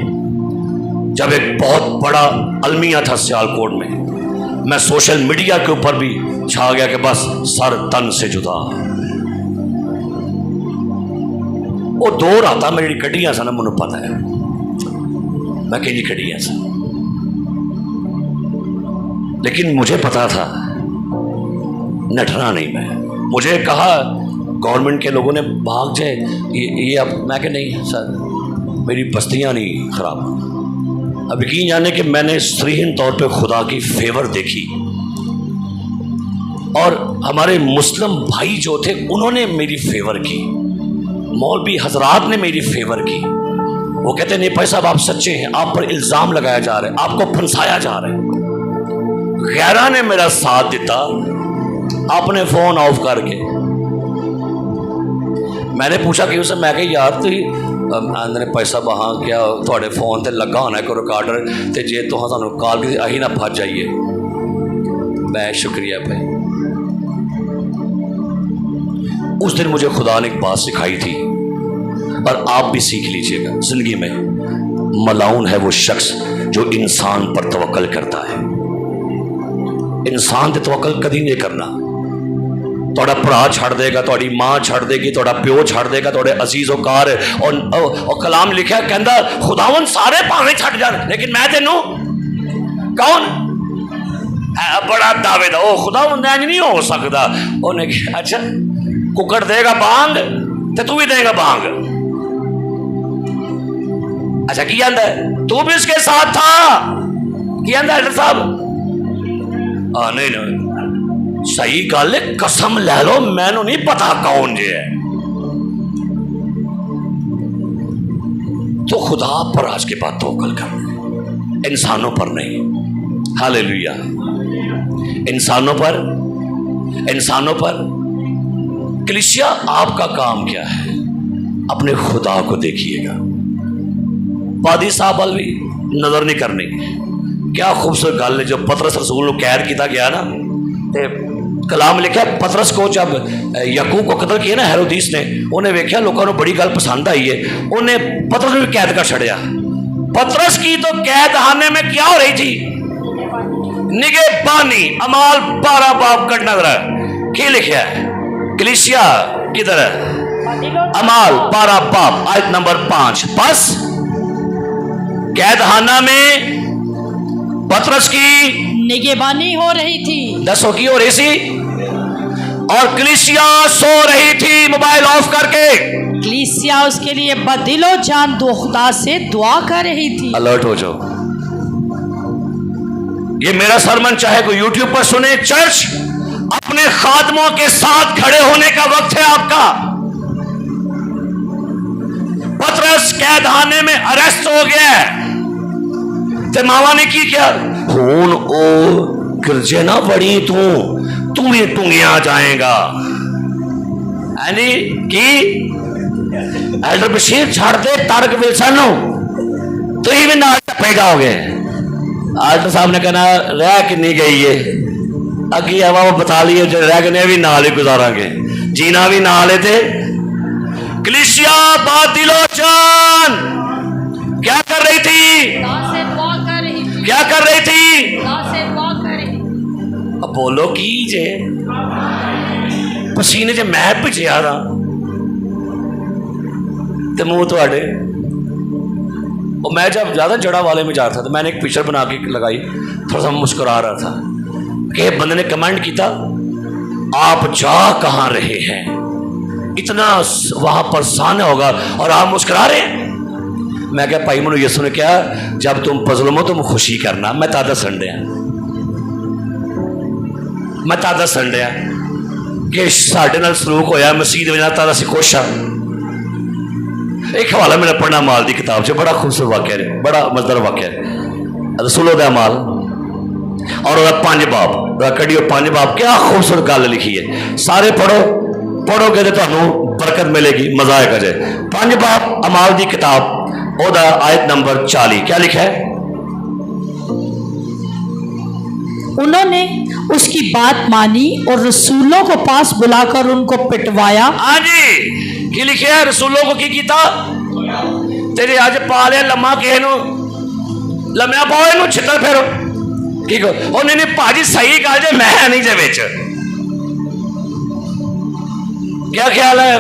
जब एक बहुत बड़ा अलमिया था सियालकोट में, मैं सोशल मीडिया के ऊपर भी छा गया कि बस सर तन से जुदा। वो दो रात मेरी कड्डियां सन, मैं पता है मैं कि कड्डियां सन। लेकिन मुझे पता था नटना नहीं मैं। मुझे कहा गवर्नमेंट के लोगों ने भाग जाए ये अब मैं कि नहीं सर मेरी बस्तियां नहीं खराब। अब यकीन जाने कि मैंने स्त्रीहीन तौर पे खुदा की फेवर देखी और हमारे मुस्लिम भाई जो थे उन्होंने मेरी फेवर की, मौलवी हजरात ने मेरी फेवर की। वो कहते नहीं भाई साहब आप सच्चे हैं, आप पर इल्ज़ाम लगाया जा रहा है, आपको फंसाया जा रहा है। गैरा ने मेरा साथ दिता, आपने फ़ोन ऑफ करके। मैंने पूछा कि उसे, मैं कही यार तुम आंदे भाई साहब हाँ क्या थोड़े फोन ते लगा होना कोई रिकॉर्डर ते जे तुहां सानू कॉल की अही ना फस जाइए। मैं शुक्रिया भाई। उस दिन मुझे खुदा ने एक बात सिखाई थी और आप भी सीख लीजिएगा जिंदगी में। मलाउन है वो शख्स जो इंसान पर तवक्कल करता है। इंसान ते तवक्कल कभी नहीं करना। थोड़ा भरा छड़ देगा, थोड़ी मां छड़ देगी, थोड़ा प्यो छड़ देगा, थोड़े अजीजो कार और कलाम लिखा कहता खुदावन सारे भावे छड़ जान लेकिन मैं तेनू कौन बड़ा दावेदार ओ खुदावन इंज नहीं हो सकता। उन्हें कहा अच्छा कुकड़ देगा बांग ते तू भी देगा बांग। अच्छा की कहता है तू भी इसके साथ था की कहता है साहब नहीं नहीं सही गल है, कसम ले लो मैनू नहीं पता कौन जे है। तो खुदा पर आज के बाद तवक्कल करना, इंसानों पर नहीं। हालेलुया। इंसानों पर कलीसिया आपका काम क्या है? अपने खुदा को देखिएगा। पादी साहब वाल भी नजर नहीं करनी। क्या खूबसूरत गल है जो पतरस रसूल को कैद किया गया ना, कलाम लिखा पतरस को जब यकूब को कत्ल किया ना हेरोदीस ने, उन्हें वेख्या लोगों को बड़ी गल पसंद आई है, उन्हें पतरस भी कैद कर छड़िया। पतरस की तो कैदखाने में क्या हो रही थी? निगहबानी। अमाल 12 बाब कटना जरा क्या लिखा है कलीसिया किधर है? अमाल 12 बाब आयत नंबर 5। बस कैदखाना में पतरस की निगहबानी हो रही थी। दसों की हो रही थी और कलीसिया सो रही थी मोबाइल ऑफ करके। कलीसिया उसके लिए बदिलो जान दो खुदा से दुआ कर रही थी। अलर्ट हो जाओ। ये मेरा सरमन चाहे कोई यूट्यूब पर सुने, चर्च अपने खादमों के साथ खड़े होने का वक्त है आपका। पतरस कैदखाने में अरेस्ट हो गया ते मावा ने की क्या हूं ओ गिरजे ना बड़ी तू भी टूंगिया जाएगा की एल्डर बशीर छाड़ दे तारक विल्सन तो ही भी नाल टप्पे जाओगे। एल्डर साहब ने कहना रह कि नहीं गई है अगी हवा वो बता लिए जो रह गए भी नाल ही गुजारांगे, जीना भी नाल है। थे कलीसिया बातिलोचन क्या कर रही थी? क्या कर रही थी? अब बोलो की जे पसीने च मैं भिजिया था ते मुंह थोड़े। और मैं जब ज़्यादा जड़ा वाले में जा रहा था तो मैंने एक पिक्चर बना के लगाई, थोड़ा सा मुस्कुरा रहा था कि बंदे ने कमेंट किया आप जा कहाँ रहे हैं, इतना वहां पर साना होगा और आप मुस्कुरा रहे हैं। मैं क्या भाई मैनू यसू ने क्या जब तुम पजलमो तुम खुशी करना। मैं तादा संडिया कि साढ़े नाल सलूक होया मसीह वजह तादा असीं खुश हाँ। एक हवाला मेरा पढ़ना माल की किताब च बड़ा खूबसूरत वाक्य है, बड़ा मजेदार वाक्य है रसूलों दा माल और वह 5 बाब कड़ियो 5 बाब। क्या खूबसूरत गल लिखी है, सारे पढ़ोगे तो तुहानू बरकत मिलेगी, मजा आएगा जे। 5 बाब अमाल की किताब ओदा आयत नंबर 40 क्या लिखा है? उन्होंने उसकी बात मानी और रसूलों को पास बुलाकर उनको पिटवाया। हाँ जी की लिखे है रसूलों को की कीता? तेरे आज पा लिया लम्मा किसे लम्या पाओ इनू छितर फेरो की नहीं भाजी सही गल जे मैं नहीं जे विच। क्या ख्याल है?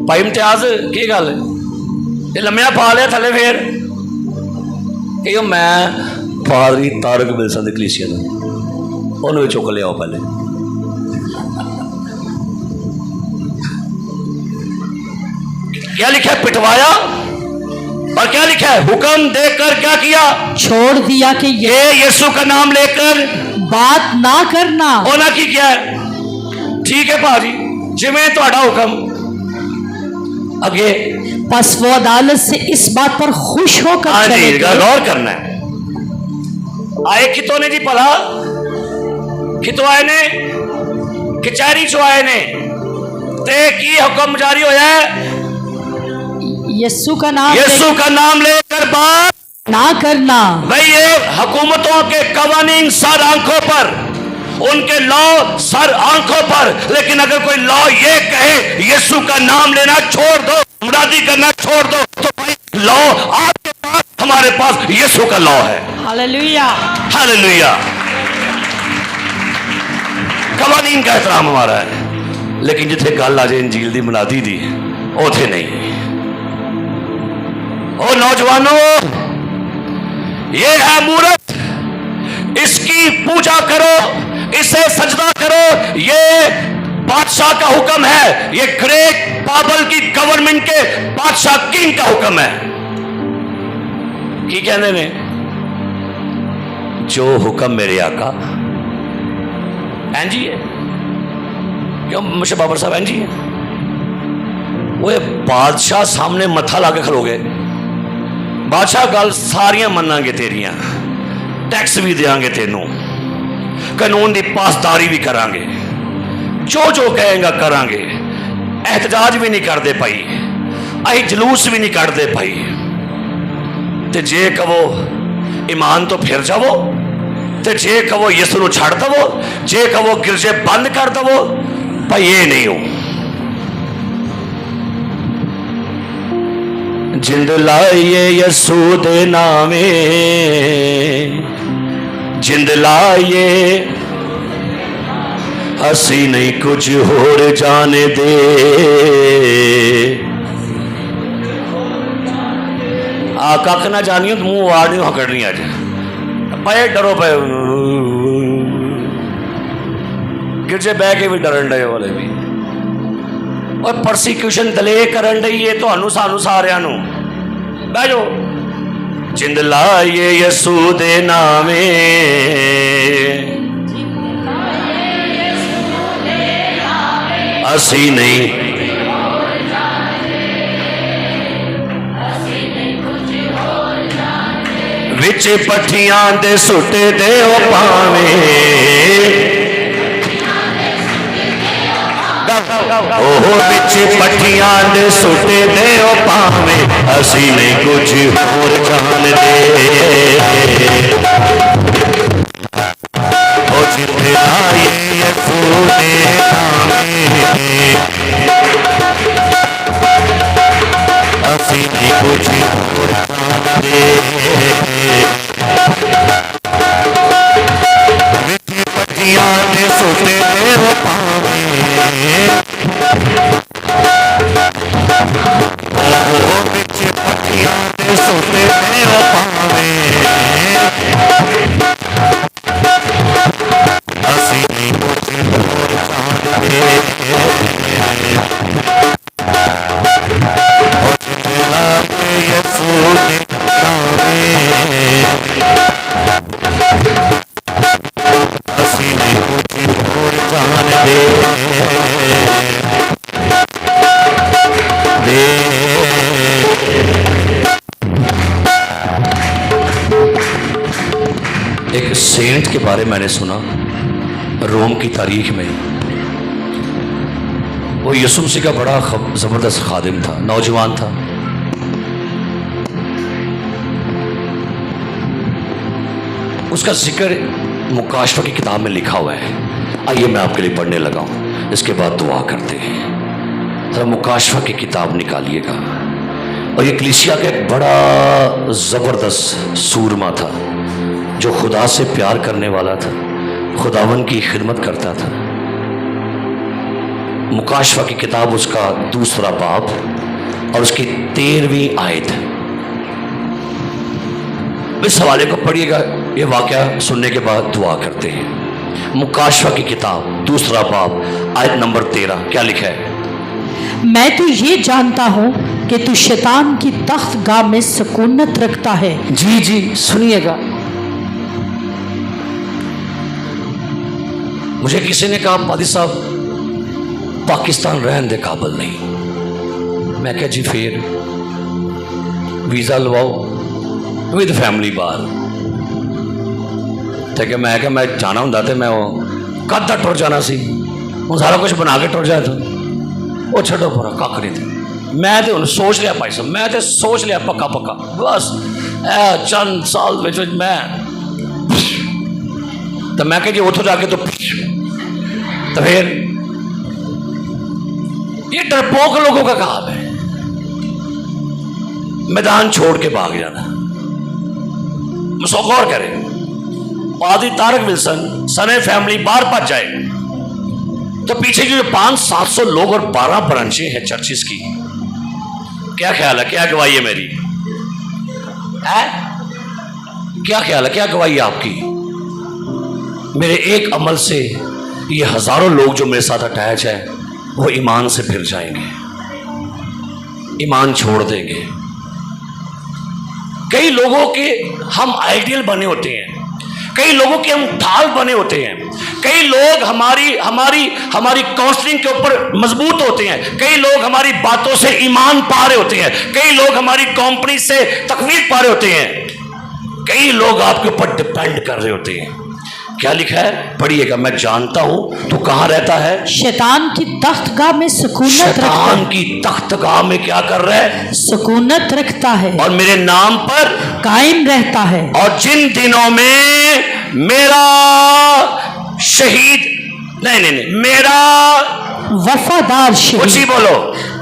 भाई इम्तियाज की गल ये लम्या पा लिया थले फिर कि मैं पादरी तारक विल्सन की कलीसिया का उन्होंने चुक लिया पहले। क्या लिखा है? पिटवाया। और क्या लिखा है? हुक्म देकर क्या किया? छोड़ दिया कि ये यीशु का नाम लेकर बात ना करना। होना की क्या है? ठीक है भाजी, जिमें थोड़ा हुक्म आगे। बस वो अदालत से इस बात पर खुश होकर हाँ जी, चले गए। गौर करना है। आए कितों ने जी भला, कितों आए ने, कचहरी चो आए ने, ते की हुक्म जारी होया है? यीशु का नाम लेकर बात ना करना। भाई ये हुकूमतों के कवानीन सर आंखों पर, उनके लॉ सर आंखों पर, लेकिन अगर कोई लॉ ये कहे यीशु का नाम लेना छोड़ दो, मुरादी करना छोड़ दो, तो भाई लॉ आपके पास, हमारे पास यीशु का लॉ है। Hallelujah, hallelujah. कवानीन का एहतराम हमारा है, लेकिन जिथे गल आ जाए इंजील दी मुनादी दी, उथे नहीं। ओ नौजवानों, ये है मूरत, इसकी पूजा करो, इसे सजदा करो। ये बादशाह का हुक्म है, ये ग्रेट बाबल की गवर्नमेंट के बादशाह किंग का हुक्म है। की कहने ने जो हुक्म मेरे आका एंजी है, क्यों मुझे बाबर साहब एंजी है? वो बादशाह सामने मत्था लाके खलो गए। बादशाह गल सारियां मनांगे तेरियां, टैक्स भी देंगे तेनों, कानून की पासदारी भी करांगे, जो जो कहेगा करांगे, एहतजाज भी नहीं करते पाई, अं जलूस भी नहीं कटते पाई। ते जे कहो ईमान तो फिर जावो, ते जे कहो यसू नूं छड़ दवो, जे कहो गिरजे बंद कर दवो, भाई ये नहीं हो। जिंद लाइए यसू दे नामे, जिंद लाइए, असी नहीं कुछ होर जाने दे। आ कख ना जानियो तो मुंह वाड़ नहीं हकड़नी अज पे डरो पे गिरजे बह के भी डरन डे वाले भी। और परसिक्यूशन दले करन डई है तो सानू सारियां नू बह जाओ। जिंद लाइए यसू दे नामे, असी नहीं विच पट्ठियां दे सुटे दे ओ पावे, ओहो विच पट्ठियां दे सुटे दे ओ पावे, असी नहीं कुछ होर जान दे। ओ जिंदे लाइए यसू दे नामे, असी नहीं कुछ होर जान दे। विच पट्ठियां दे सुटे दे ओ पावे, विच पट्ठियां दे सुटे दे ओ पावे, असी नहीं कुछ होर जान दे। यसू दे नामे, असी नहीं कुछ होर जान दे। एक सेंट के बारे मैंने सुना रोम की तारीख में। वो यीशु मसीह का बड़ा जबरदस्त खादिम था, नौजवान था। उसका जिक्र मुकाशवा की किताब में लिखा हुआ है। आइए मैं आपके लिए पढ़ने लगा हूं, इसके बाद दुआ करते हैं। जरा मुकाशवा की किताब निकालिएगा। और ये कलीसिया का एक बड़ा जबरदस्त सूरमा था, जो खुदा से प्यार करने वाला था, खुदावन की खिदमत करता था। मुकाशवा की किताब उसका 2 बाब और उसकी 13वीं आयत। इस हवाले को पढ़िएगा। ये वाक़या सुनने के बाद दुआ करते हैं। मुकाशफा की किताब 2 बाब आयत नंबर 13 क्या लिखा है? मैं तो ये जानता हूँ कि तू शैतान की तख्त गाह में सुकूनत रखता है। जी जी सुनिएगा। मुझे किसी ने कहा पादी साहब पाकिस्तान रहने दे काबिल नहीं। मैं क्या जी फिर वीज़ा लवाओ विद फैमिली बाहर। तो क्या मैं जाना होंदा तो मैं कद तक टुर जाना सी। हुण सारा कुछ बना के टुर जाए तो वो छड्डो पर कख नहीं थे। मैं तो हुण सोच लिया भाई साहब, मैं तो सोच लिया पक्का पक्का बस चंद साल विच मैं तो मैं कह जी उतो जाके तो फिर ये डरपोक लोगों का काम है, मैदान छोड़ के भाग जाना। गौर करें, पादी तारक विल्सन सने फैमिली बाहर पहुंच जाए तो पीछे जो 500-700 लोग और 12 ब्रांचें हैं चर्चिस की। क्या ख्याल है, क्या गवाही है मेरी है? क्या ख्याल है, क्या गवाही है आपकी? मेरे एक अमल से ये हजारों लोग जो मेरे साथ अटैच है वो ईमान से फिर जाएंगे, ईमान छोड़ देंगे। कई लोगों के हम आइडियल बने होते हैं, कई लोगों के हम ढाल बने होते हैं, कई लोग हमारी काउंसलिंग के ऊपर मजबूत होते हैं, कई लोग हमारी बातों से ईमान पा रहे होते हैं, कई लोग हमारी कंपनी से तकवीर पा रहे होते हैं, कई लोग आपके ऊपर डिपेंड कर रहे होते हैं। क्या लिखा है पढ़िएगा। मैं जानता हूं तू कहां रहता है, शैतान की तख्तगाह में सुकूनत रखता है। शैतान की तख्तगाह में क्या कर रहा है? सुकूनत रखता है और मेरे नाम पर कायम रहता है। और जिन दिनों में मेरा शहीद नहीं मेरा वफादार शहीद, ऊंची बोलो,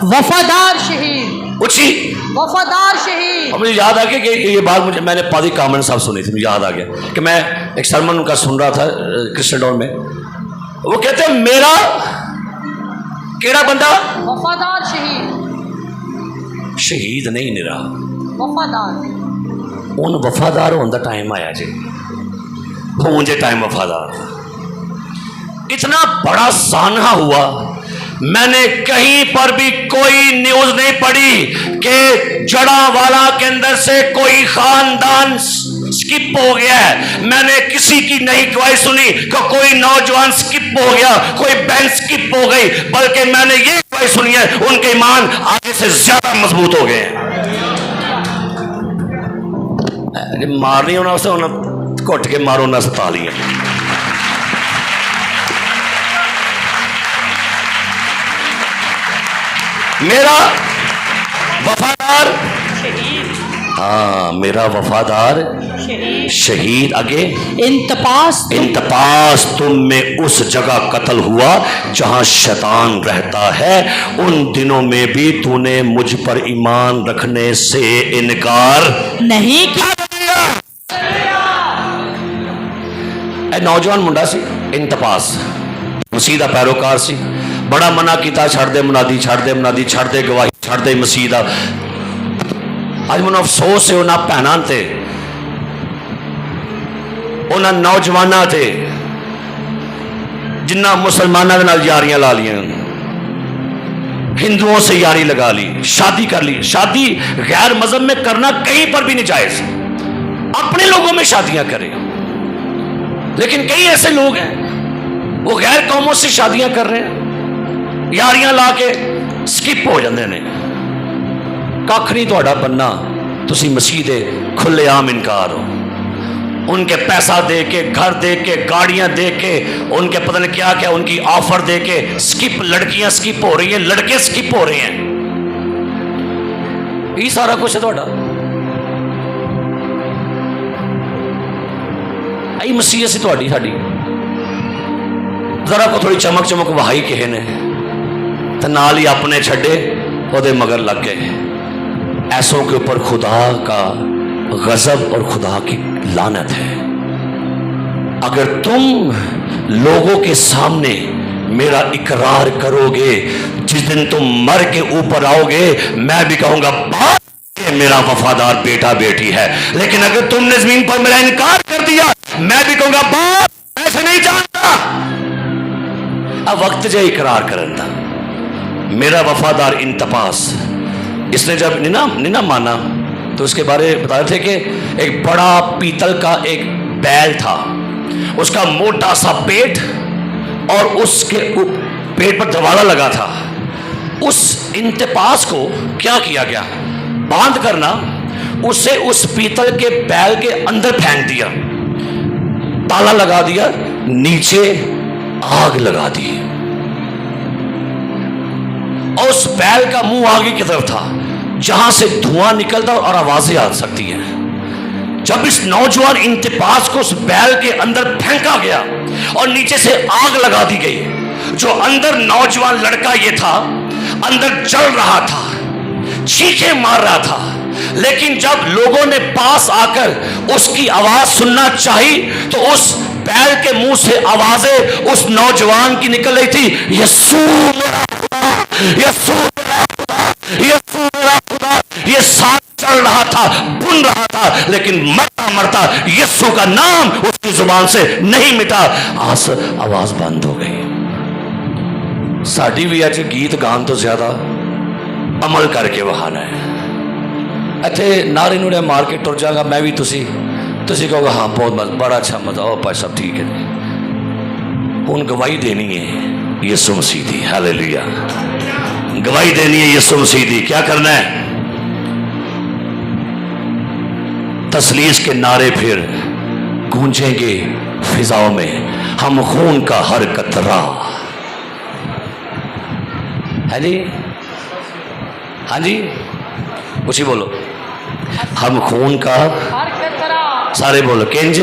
वफादार शहीद, ऊंची वफादार शहीद। मुझे याद आ गया कि ये बात मैंने पादी कामन साहब सुनी थी। मुझे याद आ गया कि मैं एक सरमन उनका सुन रहा था क्रिस्टनडॉन में। वो कहते हैं मेरा केड़ा बंदा वफादार शहीद, शहीद नहीं निरा वफादार। उन वफादार होने का टाइम आया जी, मुझे टाइम वफादार। इतना बड़ा सान्हा हुआ, मैंने कहीं पर भी कोई न्यूज नहीं पढ़ी कि जड़ावाला के अंदर से कोई खानदान स्किप हो गया है। मैंने किसी की नहीं गवाही सुनी कि कोई नौजवान स्किप हो गया, कोई बहन स्किप हो गई, बल्कि मैंने ये गवाही सुनी है उनके ईमान आगे से ज्यादा मजबूत हो गए हैं। मारनी होना उसे घुट के मारो ना सतालियां। मेरा वफादार हाँ, मेरा वफादार शहीद आगे इंतपास तुम में उस जगह कत्ल हुआ जहां शैतान रहता है। उन दिनों में भी तूने मुझ पर ईमान रखने से इनकार नहीं किया। नौजवान मुंडा सी इंतपास मसीह का पैरोकार सी, बड़ा मना किया छड़ दे मुनादी, छड़ दे मुनादी, छड़ दे गवाही, छड़ दे मसीह का। अज मैं अफसोस है उन्होंने भैनों ते, उन्होंने नौजवानों ते जिन्ना मुसलमानों के नाल यारियां ला लिया, हिंदुओं से यारी लगा ली, शादी कर ली। शादी गैर मजहब में करना कहीं पर भी नहीं जायज, अपने लोगों में शादियां करें। लेकिन कई ऐसे लोग हैं वो गैर कौमों से शादियां कर रहे हैं, यारियां ला के स्किप हो जाते हैं। कख नहीं तुहाडा बनना, तुसी मसीह दे खुलेआम इनकार हो। उनके पैसा दे के, घर दे के, गाड़ियां दे के, उनके पता नहीं क्या क्या उनकी ऑफर दे के स्किप, लड़कियां स्किप हो रही हैं, लड़के स्किप हो रहे हैं। ये सारा कुछ है तुहाडा। आई मसीह सी तुहाडी साडी। जरा को थोड़ी चमक चमक वहाई किहे ने तो नाल ही अपने छड़े ओदे मगर लग गए। ऐसों के ऊपर खुदा का गजब और खुदा की लानत है। अगर तुम लोगों के सामने मेरा इकरार करोगे, जिस दिन तुम मर के ऊपर आओगे मैं भी कहूंगा बात ये मेरा वफादार बेटा बेटी है। लेकिन अगर तुमने जमीन पर मेरा इनकार कर दिया, मैं भी कहूंगा बाप ऐसे नहीं जानता। अब वक्त जो इकरार करन था, मेरा वफादार इंतपास, इसने जब निना माना तो उसके बारे में बता रहे थे कि एक बड़ा पीतल का एक बैल था, उसका मोटा सा पेट और उसके पेट पर दरवाजा लगा था। उस इंतपास को क्या किया गया, बांध करना उसे उस पीतल के बैल के अंदर फेंक दिया, ताला लगा दिया, नीचे आग लगा दी और उस बैल का मुंह आगे की तरफ था जहां से धुआं निकलता और आवाजें आ सकती हैं। जब इस नौजवान इंतपास को उस बैल के अंदर फेंका गया और नीचे से आग लगा दी गई, जो अंदर नौजवान लड़का ये था अंदर जल रहा था, चीखें मार रहा था। लेकिन जब लोगों ने पास आकर उसकी आवाज सुनना चाही तो उस बैल के मुंह से आवाजें उस नौजवान की निकल रही थी, यीशु मेरा खुदा, यीशु मेरा खुदा, यीशु मेरा खुदा। ये सांप चल रहा था, बुन रहा था, लेकिन मरता मरता यीशु का नाम उसकी जुबान से नहीं मिटा। आवाज बंद हो गई। साड़ी भी आज गीत गान तो ज्यादा अमल करके वहाना है। इतने नारे नुरे मार के टुर जागा मैं भी, तुसी कहोगे हाँ बहुत मजा, बड़ा अच्छा मजा, ओ भाई सब ठीक है। हुण गवाही देनी है यीशु मसीह दी, हालेलुया। गवाही देनी है यीशु मसीह दी। क्या करना है? तसलीस के नारे फिर गूंजेंगे फिजाओं में, हम खून का हर कतरा। है जी, हाँ जी, उसी बोलो, हम खून का, सारे बोलो किंज।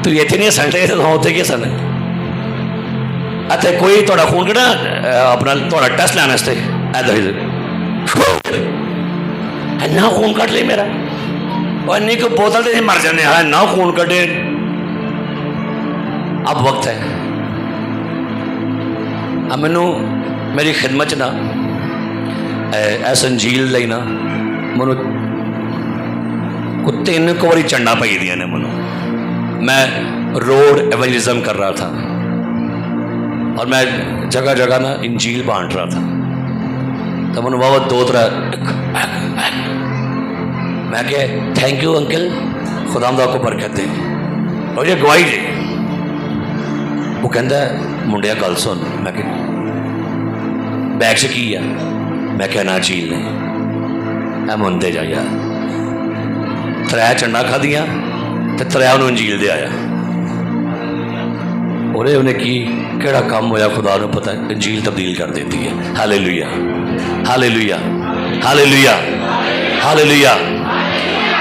तो ये नहीं संटे होते कि सन अच्छा कोई थोड़ा खून कड़ा अपना थोड़ा टेस्ट लाने वास्ते ना खून कट ले मेरा, और नहीं कोई बोतल से मर जाने हाँ ना खून कटे। अब वक्त है, अब मैनू मेरी खिदमत ना इस अंजील लई ना मनु को 3 बारी चंडा पाई दिया ने मनु। मैं रोड एवेंजलिज्म कर रहा था और मैं जगह जगह ना इंजील बांट रहा था, तो मैंने बाबा 2-3 मैं क्या थैंक यू अंकल, खुदावंद आपको बरकत दे, और ये गवाही दे। वो कहता मुंडिया गल सुन, मैं क्या बैग से की है, मैं क्या ना झील ने मैं मुंदे जा यार 3 चंडा खादियां तो 3 उन्होंने अंजील दे आया। और उन्हें की केड़ा काम होया खुदा को पता है, अंजील तब्दील कर देती है। Hallelujah, hallelujah, hallelujah, hallelujah.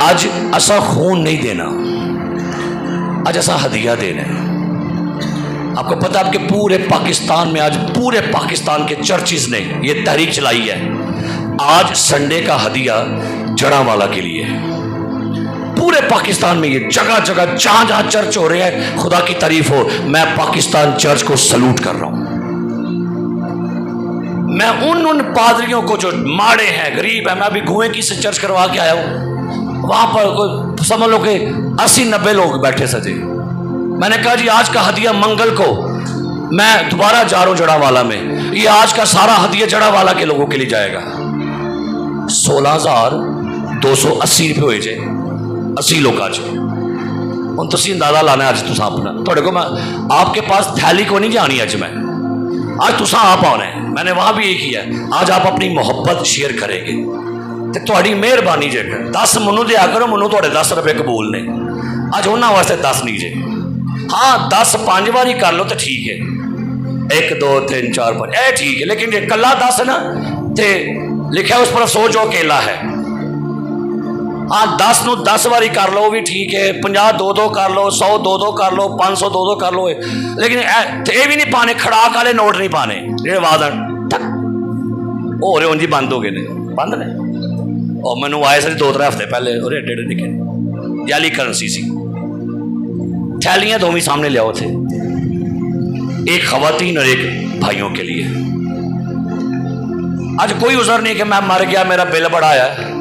आज असा खून नहीं देना, आज असा हदिया देना है। आपको पता है आपके पूरे पाकिस्तान में, आज पूरे पाकिस्तान के चर्चिज ने ये तहरीक चलाई है, आज संडे का हदिया जड़ावाला के लिए है। पूरे पाकिस्तान में ये जगह जगह जहां जहां चर्च हो रहे हैं, खुदा की तारीफ हो, मैं पाकिस्तान चर्च को सलूट कर रहा हूं। मैं उन पादरियों को जो माड़े हैं, गरीब है, मैं अभी घुए की से चर्च करवा के आया हूं, वहां पर समझ लो कि 80-90 लोग बैठे सजे। मैंने कहा जी आज का हदिया मंगल को मैं दोबारा जा रहा हूं जड़ावाला में, ये आज का सारा हदिया जड़ावाला के लोगों के लिए जाएगा। 16,280 रुपये हुए जे 80 लोग आज हूँ तुम अंदाजा लाना अज तुम अपना थोड़े को मैं आपके पास थैली को नहीं जानी अज मैं आज तुसा आप आना है। मैंने वहां भी यही किया, आज आप अपनी मोहब्बत शेयर करेंगे तो थोड़ी मेहरबानी जेकर 10 मनु दिया करो, मनु थोड़े 10 रुपये कबूल ने, अज उन्होंने वास्ते 10 नहीं जे, हाँ 10 5 बारी कर लो तो ठीक है, 1 2 3 4 5 ए ठीक है, लेकिन जे कला 10 ना तो लिखा उस पर अफसोस जो अकेला है। हाँ 10 ਨੂੰ 10 बारी कर लो भी ठीक है, 50 2-2 कर लो, 100 2-2 कर लो, 500 2-2 कर लो, लेकिन ये भी नहीं पाने, खड़ाक वाले नोट नहीं पाने जो वादन हो रहे उंजी बंद हो गए ने, बंद ने। और मैनू आए सर 2-3 हफ्ते पहले और एडे एडे दिखे जाली करेंसी सी, थैलियां दोवें सामने लियाओ थे, एक खवातीन और एक भाइयों के लिए। आज कोई उज़र नहीं कि मैं मर गया, मेरा बिल बढ़ा है।